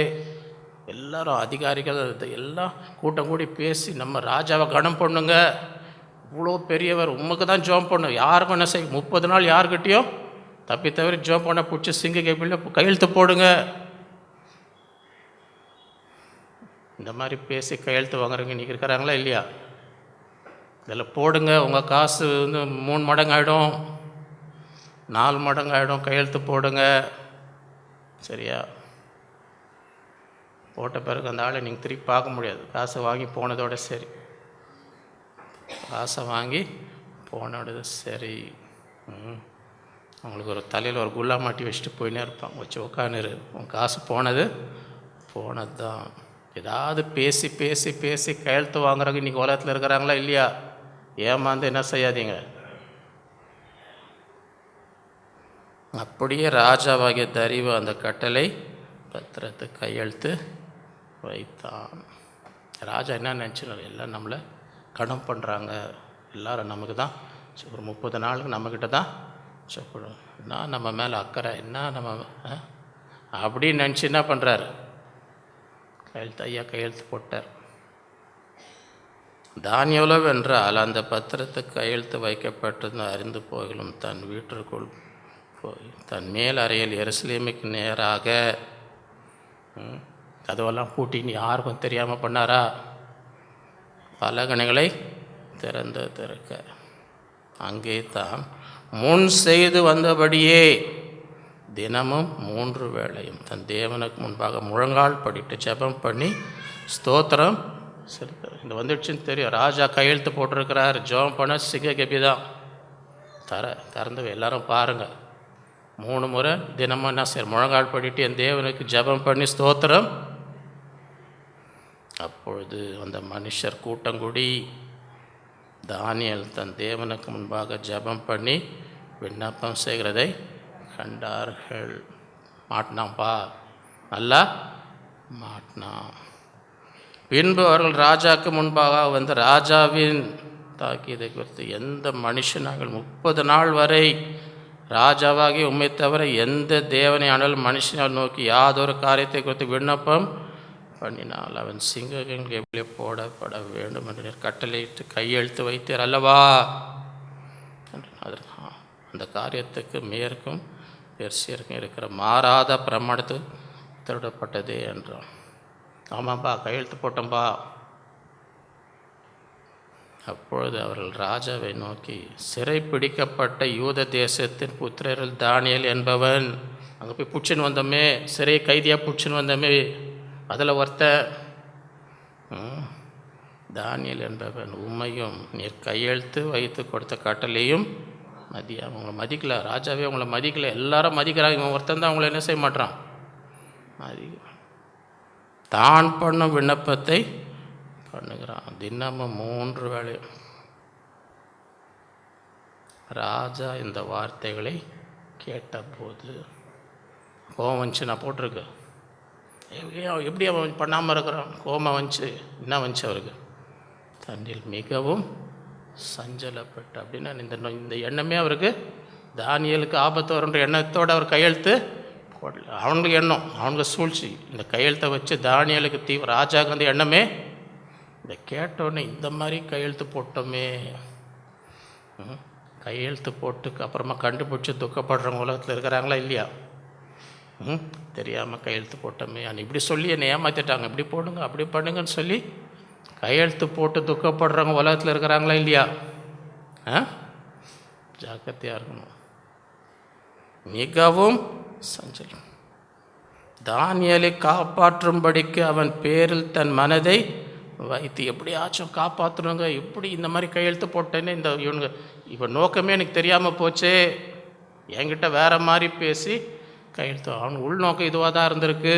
எல்லாரும் அதிகாரிகள் எல்லாம் கூட்டம் கூடி பேசி நம்ம ராஜாவை கனம் பண்ணுங்க, இவ்வளோ பெரியவர், உமக்கு தான் ஜெபம் பண்ணும், யாருக்கும் என்ன செய்ய. 30 நாள் யாருக்கிட்டையும் தப்பி தவிர ஜெபம் பண்ண பிடிச்சி சிங்க கேபிள் கையெழுத்து போடுங்க. இந்த மாதிரி பேசி கையெழுத்து வாங்குறவங்க இன்றைக்கி இருக்கிறாங்களா இல்லையா? இதில் போடுங்க, உங்கள் காசு 3 மடங்கு ஆகிடும், 4 மடங்கு ஆகிடும், கையெழுத்து போடுங்க. சரியா? போட்ட பிறகு அந்த ஆளை நீங்கள் திருப்பி பார்க்க முடியாது. காசை வாங்கி போனதோட சரி, காசை வாங்கி போனோட சரி. அவங்களுக்கு ஒரு தலையில் ஒரு குல்லா மாட்டி வச்சுட்டு போயினே இருப்பாங்க, வச்சு உட்காந்துரு, உன் காசு போனது தான். ஏதாவது பேசி பேசி பேசி கையெழுத்து வாங்குறவங்க இன்றைக்கி உலகத்தில் இருக்கிறாங்களா இல்லையா? ஏமாந்து என்ன செய்யாதீங்க. அப்படியே ராஜாவாகிய தரிவு அந்த கட்டளை பத்திரத்துக்கு கையெழுத்து வைத்தான். ராஜா என்ன நினச்சினார்? எல்லாம் நம்மளை கடன் பண்ணுறாங்க, எல்லோரும் நமக்கு தான் ஒரு 30 நாளுக்கு நம்மக்கிட்ட தான் சாப்பிடும், என்ன நம்ம மேலே அக்கறை, என்ன நம்ம அப்படின்னு நினச்சி என்ன பண்ணுறாரு? கையெழுத்து போட்டார். தான் எவ்வளவென்றால் அந்த பத்திரத்துக்கு கையெழுத்து வைக்கப்பட்டது அறிந்து போகலும் தன் வீட்டிற்குள் போய் தன் மேல் அறையில் எருசலேமுக்கு நேராக கதவெல்லாம் பூட்டின்னு யாருக்கும் தெரியாமல் பண்ணாரா? பலகணிகளை திறக்க அங்கே தான் முன் செய்து வந்தபடியே தினமும் 3 வேளையும் தன் தேவனுக்கு முன்பாக முழங்கால் படிட்டு ஜெபம் பண்ணி ஸ்தோத்திரம் செலுத்துறார். இந்த வந்துடுச்சுன்னு தெரியும். ராஜா கையெழுத்து போட்டிருக்கிறார். ஜெபம் பண்ண சிங்க கெபி தான் திறந்து எல்லாரும் பாருங்கள். 3 முறை தினமும் என்ன சார் முழங்கால் படிட்டு என் தேவனுக்கு ஜெபம் பண்ணி ஸ்தோத்திரம். அப்பொழுது அந்த மனுஷர் கூட்டங்கூடி தானியேல் தன் தேவனுக்கு முன்பாக ஜெபம் பண்ணி விண்ணப்பம் செய்கிறதை கண்டார்கள். மாட்டினான்ப்பா, நல்லா மாட்டினான். பின்பு அவர்கள் ராஜாவுக்கு முன்பாக வந்து ராஜாவின் தாக்கியதை குறித்து எந்த மனுஷனாக 30 நாள் வரை ராஜாவாகி உம்மை தவிர எந்த தேவனை ஆனாலும் மனுஷனால் நோக்கி யாதொரு காரியத்தை குறித்து விண்ணப்பம் பண்ணினால் அவன் சிங்கங்கள் எப்படி போடப்பட வேண்டும் என்று கட்டளையிட்டு கையெழுத்து வைத்தீர் அல்லவா? அந்த காரியத்துக்கு மேற்கும் பெர்சியருக்கும் இருக்கிற மாறாத பிரமாணத்து திருடப்பட்டதே என்றான். ஆமாப்பா, கையெழுத்து போட்டோம்பா. அப்பொழுது அவர்கள் ராஜாவை நோக்கி, சிறை பிடிக்கப்பட்ட யூத தேசத்தின் புத்திரரில் தானியேல் என்பவன், அங்கே போய் பிடிச்சின்னு வந்தோமே, சிறை கைதியாக பிடிச்சின்னு வந்தோமே, அதில் ஒருத்தன் தானியேல் என்பவன் உம்மையும் நீர் கையெழுத்து வைத்து கொடுத்த கட்டளையும் அவங்கள மதிக்கல. ராஜாவே அவங்கள மதிக்கல. எல்லாரும் மதிக்கிறாங்க, இவன் ஒருத்தன் தான் அவங்கள என்ன செய்ய மாட்டான், தான் பண்ணும் விண்ணப்பத்தை பண்ணுகிறான். தினமும் 3 வேளை. ராஜா இந்த வார்த்தைகளை கேட்டபோது கோபம் வந்துச்சு. நான் போட்டிருக்கு, எப்படி அவன் பண்ணாமல் இருக்கிறான்? கோபம் வந்துச்சு. என்ன வந்துச்சு அவருக்கு? தன்னில் மிகவும் சஞ்சலப்பட்டு. அப்படின்னா இந்த எண்ணமே அவருக்கு தானியேலுக்கு ஆபத்து வரும்ன்ற எண்ணத்தோடு அவர் கையெழுத்து போடல. அவனுக்கு எண்ணம், அவனுக்கு சூழ்ச்சி. இந்த கையெழுத்தை வச்சு தானியேலுக்கு ராஜாவுக்கு அந்த எண்ணமே, இந்த கேட்டோடனே இந்த மாதிரி கையெழுத்து போட்டோமே, கையெழுத்து போட்டுக்கு அப்புறமா கண்டுபிடிச்சி துக்கப்படுறவங்க உலகத்தில் இருக்கிறாங்களா இல்லையா? தெரியாமல் கையெழுத்து போட்டோமே, இப்படி சொல்லி என்னை ஏமாற்றிட்டாங்க, இப்படி போடுங்க அப்படி பண்ணுங்கன்னு சொல்லி கையெழுத்து போட்டு துக்கப்படுறவங்க உலகத்தில் இருக்கிறாங்களா இல்லையா? ஜாக்கிரதையாக இருக்கணும். மிகவும் சஞ்சலம். தானியேலை காப்பாற்றும்படிக்கு அவன் பேரில் தன் மனதை வைத்து எப்படியாச்சும் காப்பாற்றணுங்க, எப்படி இந்த மாதிரி கையெழுத்து போட்டேன்னு இவன் நோக்கமே எனக்கு தெரியாமல் போச்சே, என்கிட்ட வேற மாதிரி பேசி கையெழுத்து. அவன் உள்நோக்கம் இதுவாக தான் இருந்திருக்கு.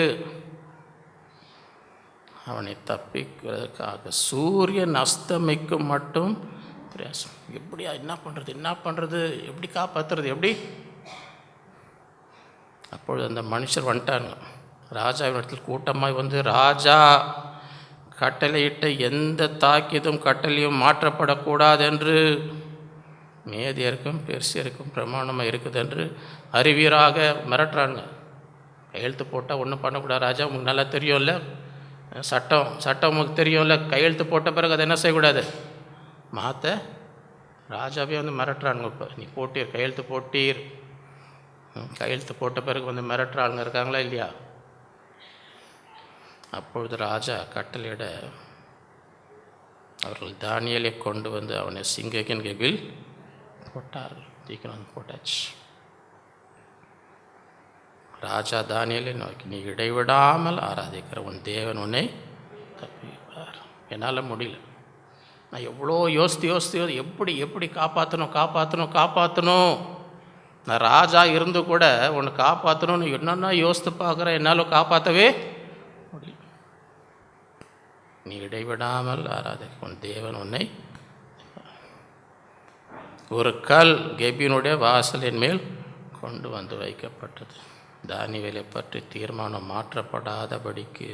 அவனை தப்பிக்கிறதுக்காக சூரியன் அஸ்தமிக்கும் மட்டும் பிரயாசம். எப்படியா என்ன பண்ணுறது, எப்படி காப்பாற்றுறது, எப்படி? அப்பொழுது அந்த மனுஷர் வந்துட்டாங்க. ராஜாவின் இடத்தில் கூட்டமாக வந்து, ராஜா கட்டளையிட்ட எந்த தாக்கியதும் கட்டளையும் மாற்றப்படக்கூடாது என்று மேதியருக்கும் பெர்சியருக்கும் பிரமாணமாக இருக்குது என்று அறிவீராக மிரட்டுறாங்க. கையெழுத்து போட்டால் ஒன்றும் பண்ணக்கூடாது ராஜா, உங்களுக்கு நல்லா தெரியும்ல, சட்டம் உங்களுக்கு தெரியும்ல, கையெழுத்து போட்ட பிறகு அதை என்ன செய்யக்கூடாது, மாற்ற. ராஜாவே வந்து மிரட்டுறானுங்க. இப்போ நீ போட்டீர், கையெழுத்து போட்டீர், கையெழுத்து போட்ட பிறகு வந்து மிரட்டுறாளுங்க இருக்காங்களா இல்லையா? அப்பொழுது ராஜா கட்டளையிட அவர்கள் தானியேலை கொண்டு வந்து அவனை சிங்கத்தின் கெபில் போட்டார்கள். தீக்கிரம் போட்டாச்சு. ராஜா தானியேலை நோக்கி, நீ இடைவிடாமல் ஆராதிக்கிற உன் தேவன் உன்னை தப்பிப்பார். என்னால் முடியல, நான் எவ்வளோ யோசித்து எப்படி காப்பாற்றணும். நான் ராஜா இருந்து கூட உன்னை காப்பாற்றணும்னு என்னென்னா யோசித்து பார்க்குறேன், என்னால் காப்பாற்றவே முடியல. நீ இடைவிடாமல் உன் தேவன் உன்னை. ஒரு கல் கெபியினுடைய வாசலின் மேல் கொண்டு வந்து வைக்கப்பட்டது. தானியேலை பற்றி தீர்மானம் மாற்றப்படாதபடிக்கு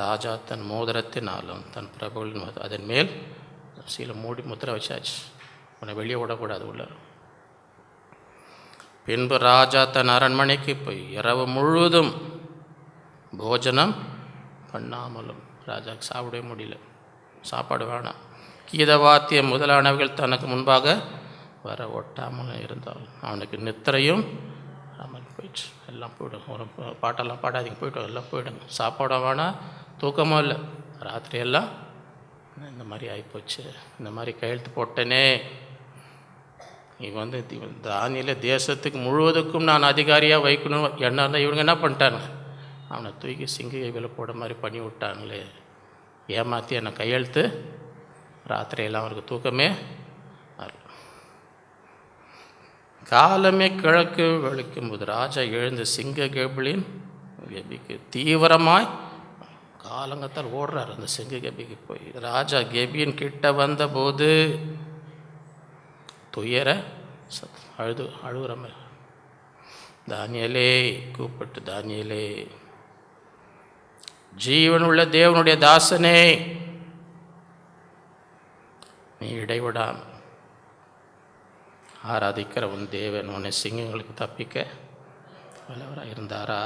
ராஜா தன் மோதிரத்தினாலும் தன் பிரபுகளின் அதன் மேல் சில மூடி முத்திரை வச்சாச்சு. உன்னை வெளியே விடக்கூடாது உள்ள. பின்பு ராஜா தன் அரண்மனைக்கு போய் இரவு முழுவதும் போஜனம் பண்ணாமலும், ராஜாவுக்கு சாப்பிடவே முடியல, சாப்பாடு வேணாம், கீதவாத்தியம் முதலானவர்கள் தனக்கு முன்பாக வர ஒட்டாமல் இருந்தால் அவனுக்கு நித்திரையும் அவனுக்கு போயிடுச்சு. எல்லாம் போய்டும். ஒரு பாட்டெல்லாம் பாடாதீங்க, போய்ட்டோம், எல்லாம் போய்டுங்க. சாப்பாட வேணாம், தூக்கமும் இல்லை, ராத்திரியெல்லாம் இந்த மாதிரி ஆகிப்போச்சு. இந்த மாதிரி கையெழுத்து போட்டனே. இவன் தானியேலை தேசத்துக்கு முழுவதுக்கும் நான் அதிகாரியாக வைக்கணும் என்ன இருந்தால் இவங்க என்ன பண்ணிட்டாங்க, அவனை தூக்கி சிங்ககையில் போட மாதிரி பண்ணி விட்டாங்களே, ஏமாற்றி என்னை கையெழுத்து. ராத்திரியெல்லாம் அவருக்கு தூக்கமே காலமே கிழக்கு வெளுக்கும்போது ராஜா எழுந்த சிங்க கெபியின் கெபிக்கு தீவிரமாய் காலங்கத்தால் ஓடுறார். அந்த சிங்க கெபிக்கு போய் ராஜா கெபியின் கிட்ட வந்தபோது துயர அழுகுற மாதிரி, தானியேலே கூப்பிட்டு, தானியேலே, ஜீவனுள்ள தேவனுடைய தாசனே, நீ இடைவிடாமல் ஆராதிக்கிற உன் தேவன் உன்னை சிங்கங்களுக்கு தப்பிக்க வல்லவராக இருந்தாரா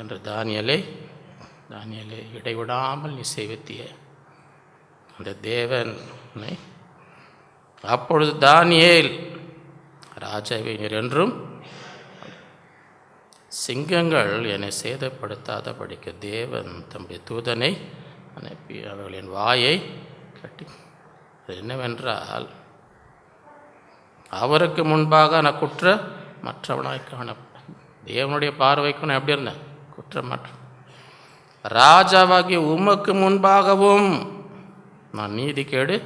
என்று தானியேலே இடைவிடாமல் நீ சேவித்திய அந்த தேவனை. அப்பொழுது தானியேல் ராஜாவே, நீர் என்றும் சிங்கங்கள் என்னை சேதப்படுத்தாதபடிக்கு தேவன் தம்முடைய தூதனை அனுப்பி அவர்களின் வாயை கட்டி. அது என்னவென்றால், அவருக்கு முன்பாக நான் குற்றமற்றவனாய் காணப்பட்டேன். தேவனுடைய பார்வைக்கு நான் எப்படி இருந்தேன்? குற்றமற்ற. ராஜாவாகிய உமக்கு முன்பாகவும் நான் நீதிகேடு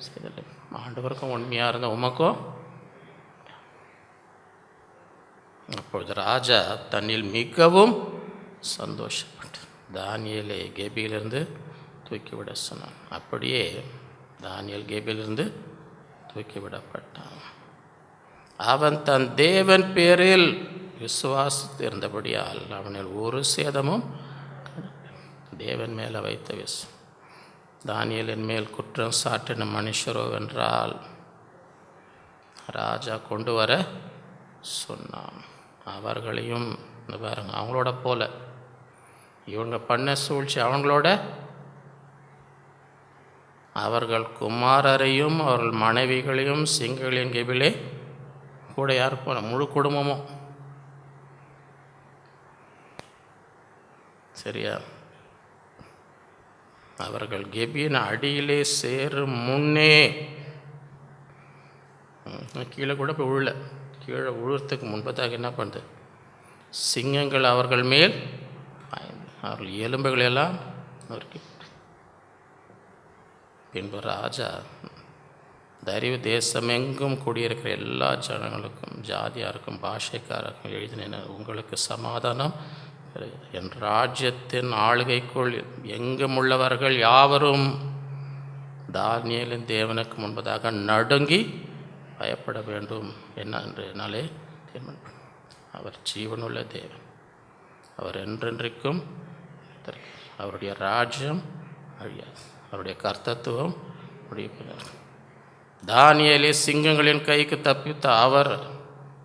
செய்தலை. ஆண்டவருக்கும் உண்மையாக இருந்த உமக்கும். அப்பொழுது ராஜா தன்னில் மிகவும் சந்தோஷப்பட்டு தானியேலை கெபியிலிருந்து தூக்கிவிட சொன்னான். அப்படியே தானியேல் கெபியிலிருந்து தூக்கிவிடப்பட்டான். அவன் தன் தேவன் பேரில் விசுவாசித்து இருந்தபடியால் அவனில் ஒரு சேதமும் தேவன் மேலே வைத்த தானியேலின் மேல் குற்றம் சாட்டின மனுஷரோ வென்றால் ராஜா கொண்டு வர சொன்னான். அவர்களையும் பாருங்க, அவங்களோட போல இவங்க பண்ண சூழ்ச்சி அவங்களோட, அவர்கள் குமாரரையும் அவர்கள் மனைவிகளையும் சிங்கங்களின் கெபிலே கூட யார் போன முழு குடும்பமும். சரியா? அவர்கள் கெபியின் அடியிலே சேரும் முன்னே கீழே கூட போய் உள்ள கீழே உழுறதுக்கு முன்பதாக என்ன பண்ணுது, சிங்கங்கள் அவர்கள் மேல் அவர்கள் எலும்புகளெல்லாம் நொறுக்கி. பின்பு ராஜா தரிவு தேசமெங்கும் குடியிருக்கிற எல்லா ஜனங்களுக்கும், ஜாதியாருக்கும், பாஷைக்காரருக்கும் எழுதின, உங்களுக்கு சமாதானம், என் ராஜ்யத்தின் ஆளுகைக்குள் எங்கும் உள்ளவர்கள் யாவரும் தானியேலின் தேவனுக்கு முன்பதாக நடுங்கி பயப்பட வேண்டும். என்ன என்று என்னாலே தீர்மானம். அவர் ஜீவனுள்ள தேவன், அவர் என்றென்றைக்கும், அவருடைய ராஜ்யம் அழியாது, அவருடைய கர்த்தத்துவம் முடிவு. தானியேலை சிங்கங்களின் கைக்கு தப்பித்த அவர்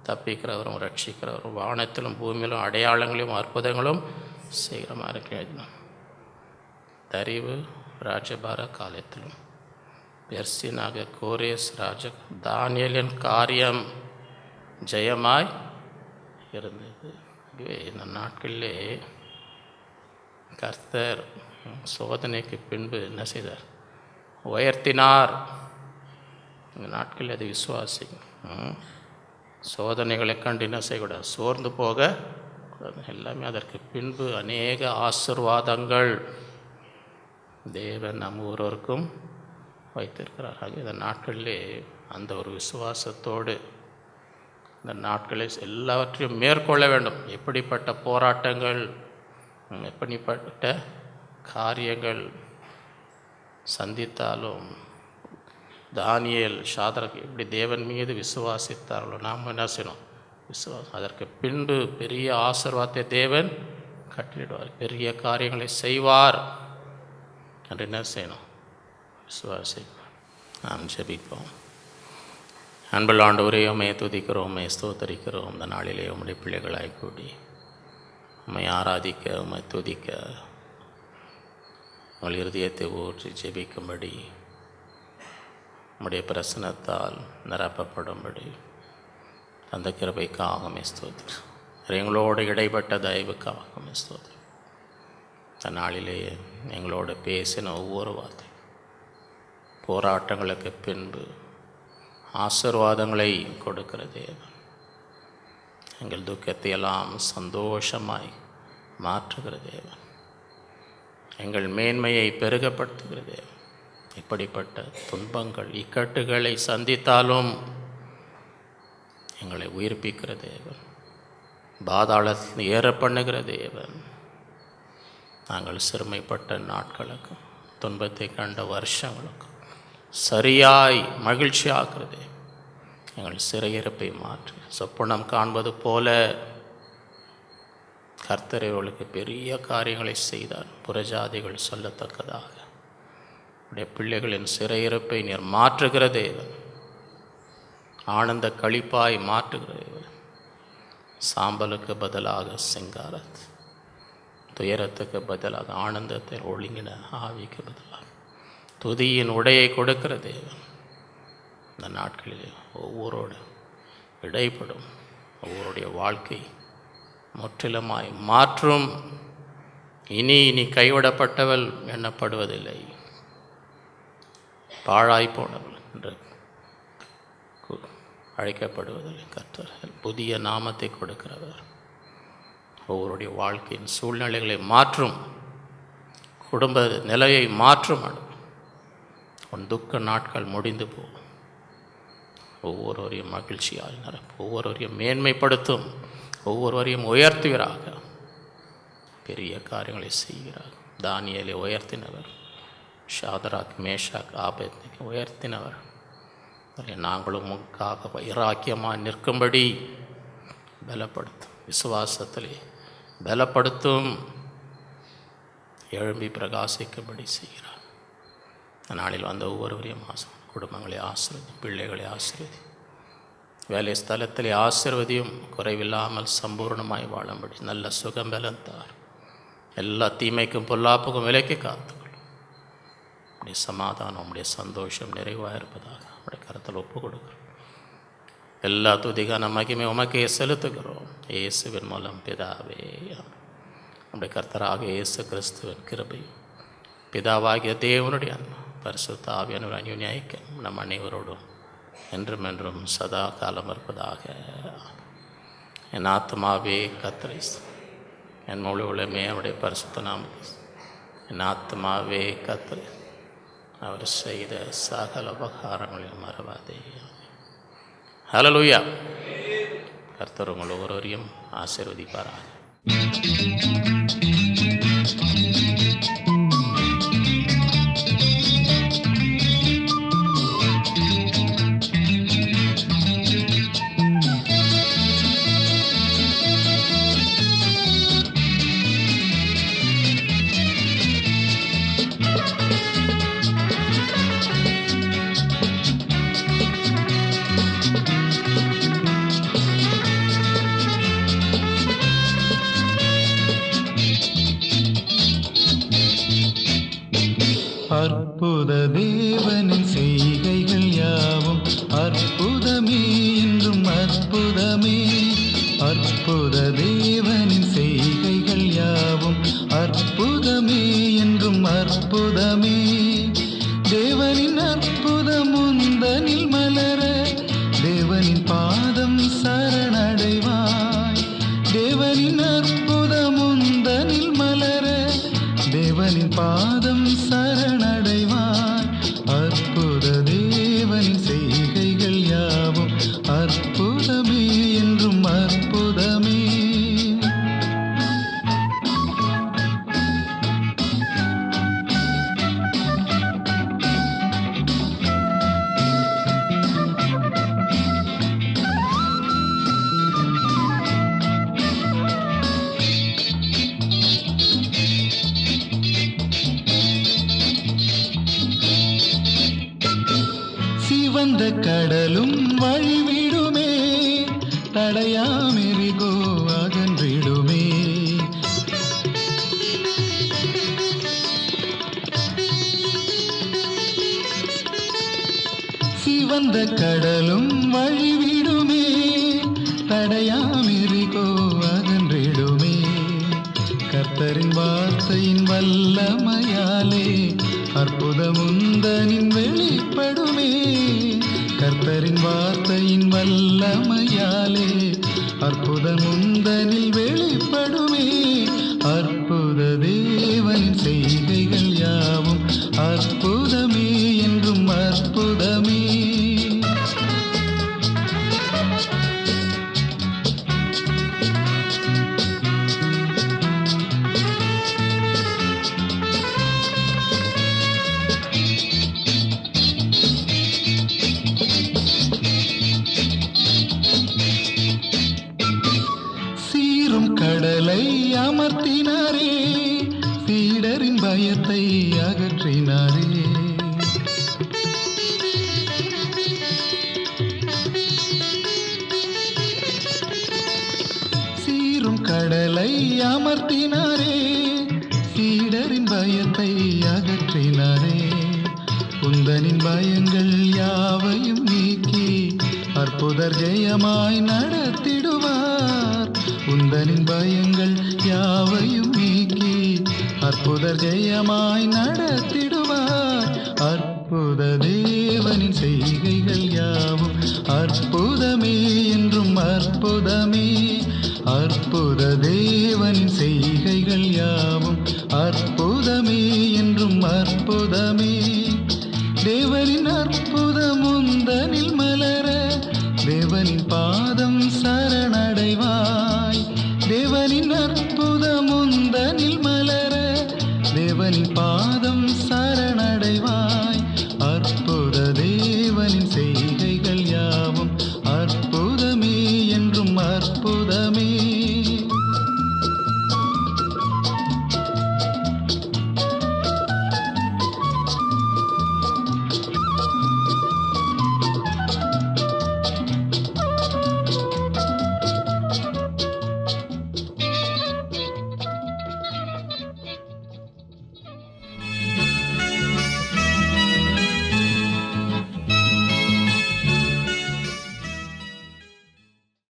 தப்பிக்கிறவரும் ரட்சிக்கிறவரும், வானத்திலும் பூமியிலும் அடையாளங்களையும் அற்புதங்களும் செய்கிறமா இருக்க எழுதினான். தரிவு ராஜபார காலத்திலும் பெர்சினாக கோரேஸ் ராஜ தானியேலின் காரியம் ஜெயமாய் இருந்தது. இந்த நாட்களிலே கர்த்தர் சோதனைக்கு பின்பு என்ன செய்தார்? உயர்த்தினார். இந்த நாட்களில் அது விசுவாசி. சோதனைகளை கண்டு என்ன செய்யக்கூடாது? சோர்ந்து போக எல்லாமே அதற்கு பின்பு அநேக ஆசீர்வாதங்கள் தேவன் நம் ஒருவருக்கும் வைத்திருக்கிறார். ஆக இந்த நாட்களிலே அந்த ஒரு விசுவாசத்தோடு இந்த நாட்களை எல்லாவற்றையும் மேற்கொள்ள வேண்டும். எப்படிப்பட்ட போராட்டங்கள், எப்படிப்பட்ட காரியங்கள் சந்தித்தாலும் தானியேல் சாத்ராக் எப்படி தேவன் மீது விசுவாசித்தார்களோ நாம் என்ன செய்யணும்? விசுவாசம். அதற்கு பின்பு பெரிய ஆசீர்வாதத்தை தேவன் கட்டளிடுவார், பெரிய காரியங்களை செய்வார் என்று என்ன செய்யணும்? விசுவாசிப்பார். நாம் ஜெபிப்போம். அன்புள்ள ஆண்டவரே, உம்மை துதிக்கிறோம், உம்மை ஸ்தோத்தரிக்கிறோம். இந்த நாளிலே உம்முடைய பிள்ளைகளாய் கூடி உம்மை ஆராதிக்க, உம்மை துதிக்க, உங்கள் இருதயத்தை ஊற்றி ஜெபிக்கும்படி, உம்முடைய பிரசன்னத்தால் நிரப்பப்படும்படி அந்த கிருபைக்காக உம்மை ஸ்தோத்திரம். எங்களோடு இடைப்பட்ட தயவுக்காக உம்மை ஸ்தோத்திரம். இந்த நாளிலே எங்களோடு பேசின ஒவ்வொரு வார்த்தை போராட்டங்களுக்கு பின்பு ஆசீர்வாதங்களை கொடுக்கிற தேவன். எங்கள் துக்கத்தை எல்லாம் சந்தோஷமாய் மாற்றுகிற தேவன். எங்கள் மேன்மையை பெருகப்படுத்துகிற தேவன். இப்படிப்பட்ட துன்பங்கள் இக்கட்டுகளை சந்தித்தாலும் எங்களை உயிர்ப்பிக்கிற தேவன். பாதாளத்தில் ஏற பண்ணுகிற தேவன். நாங்கள் சிறுமைப்பட்ட நாட்களுக்கும் துன்பத்தை கண்ட வருஷங்களுக்கும் சரியாய் மகிழ்ச்சியாகிறது. எங்கள் சிறையிருப்பை மாற்றி சொப்பனம் காண்பது போல கர்த்தர் அவளுக்கு பெரிய காரியங்களை செய்தார். புறஜாதிகள் சொல்லத்தக்கதாக உடைய பிள்ளைகளின் சிறையிருப்பை நீர் மாற்றுகிற தேவன். ஆனந்த களிப்பாய் மாற்றுகிற தேவன். சாம்பலுக்கு பதிலாக சிங்காரத், துயரத்துக்கு பதிலாக ஆனந்தத்தை ஒழுங்கின ஆவிக்கு பதிலாக துதியின் உடையை கொடுக்கிற தேவன். இந்த நாட்களிலே ஒவ்வொருவோடு இடைப்படும் ஒவ்வொருடைய வாழ்க்கை முற்றிலுமாய் மாற்றும். இனி கைவிடப்பட்டவள் எண்ணப்படுவதில்லை, பாழாய் போனவள் என்று அழைக்கப்படுவதில்லை. கர்த்தர் புதிய நாமத்தை கொடுக்கிறவர். ஒவ்வொருடைய வாழ்க்கையின் சூழ்நிலைகளை மாற்றும், குடும்ப நிலையை மாற்றும். உன் துக்க நாட்கள் முடிந்து போகும். ஒவ்வொருவரையும் மகிழ்ச்சியாக நிரப்பும், ஒவ்வொருவரையும் மேன்மைப்படுத்தும், ஒவ்வொருவரையும் உயர்த்துகிறாக. பெரிய காரியங்களை செய்கிறார். தானியேலை உயர்த்தினவர், சாத்ராக் மேஷாக் ஆபேத்நேகோ உயர்த்தினவர். நாங்களும் உங்களுக்காக வைராக்கியமாக நிற்கும்படி பலப்படுத்தும், விசுவாசத்திலே பலப்படுத்தும், எழும்பி பிரகாசிக்கும்படி செய்கிறார். நாளில் வந்த ஒவ்வொருவரையும் குடும்பங்களை ஆசீர்வதி, பிள்ளைகளை ஆசீர்வதி, வேலை ஸ்தலத்திலே ஆசீர்வதியும், குறைவில்லாமல் சம்பூர்ணமாய் வாழும்படி நல்ல சுகம் பலந்தார். எல்லா தீமைக்கும் பொல்லாப்புக்கும் விலைக்கு காத்துக்கொள்ளும். உடைய சமாதானம், உடைய சந்தோஷம் நிறைவாக இருப்பதாக உடைய கருத்தில் ஒப்பு கொடுக்கிறோம். எல்லா துதிகான மகிமை உமக்கே செலுத்துகிறோம். இயேசுவின் மூலம் பிதாவே. நம்முடைய கர்த்தராக இயேசு கிறிஸ்துவின் கிருபையும் பிதாவாகிய தேவனுடைய அன்பு பரிசுத்த ஆவியானவர் அந்யோன்ய ஐக்கியம் நம் அனைவரோடும் என்றும் என்றும் சதா காலம் இருப்பதாக. என் ஆத்மாவே கர்த்தரை, என் முழு உலகமே அவருடைய பரிசுத்த நாமத்தை, என் ஆத்மாவே கர்த்தரை, அவர் செய்த சகல உபகாரங்களையும் மறவாதே. ஹல்லேலூயா. கர்த்தர் உங்கள் ஒவ்வொருவரையும் ஆசீர்வதிப்பாராக. அற்புத தேவனின் செய்கைகள் யாவும் அற்புதமே, என்றும் அற்புதமே. அற்புத தேவனின் செய்கைகள் யாவும் அற்புதமே, என்றும் அற்புதமே. தேவனின் அற்புதம் உந்தனில் மலர, தேவனின் பாதம் சரணடைவாய். தேவனின் அற்புதம் உந்தனில் மலர, தேவனின் பாதம் சரணடைவாய். அற்புத தேவனின் செய்கைகள் யாவும் அற்புதமே, என்றும் அற்புதமே. கடலும் வழிவிடுமே, தடையாமெரிகோ அகன்றிடுமே. சிவந்த கடலும் வழிவிடுமே, தடையாமெரிகோ அகன்றிடுமே. கர்த்தரின் வார்த்தையின் வல்லமையாலே அற்புதமுந்தனின் வெளிப்படுமே. கர்த்தரின் வார்த்தையின் வல்லமையாலே அற்புதமுந்தனில் வெளிப்படுமே. அற்புத தேவனின் செய்கைகள் யாவும் அற்புதமே என்றும் அற்புதமே. சீரும் கடலை அமர்த்தினாரே, சீடரின் பயத்தை அகற்றினாரே. சீரும் கடலை அமர்த்தினாரே, சீடரின் பயத்தை அகற்றினாரே. உந்தனின் பயங்கள் யாவையும் நீக்கி அற்புதர் ஜெயமாய் நடத்திடுவார். உந்தனின் பயங்கள் யாவையும் நீக்கி அற்புதர் ஜெயமாய் நடத்திடுவார். அற்புத தேவனின் செய்கைகள் யாவும் அற்புதமே என்றும் அற்புதமே.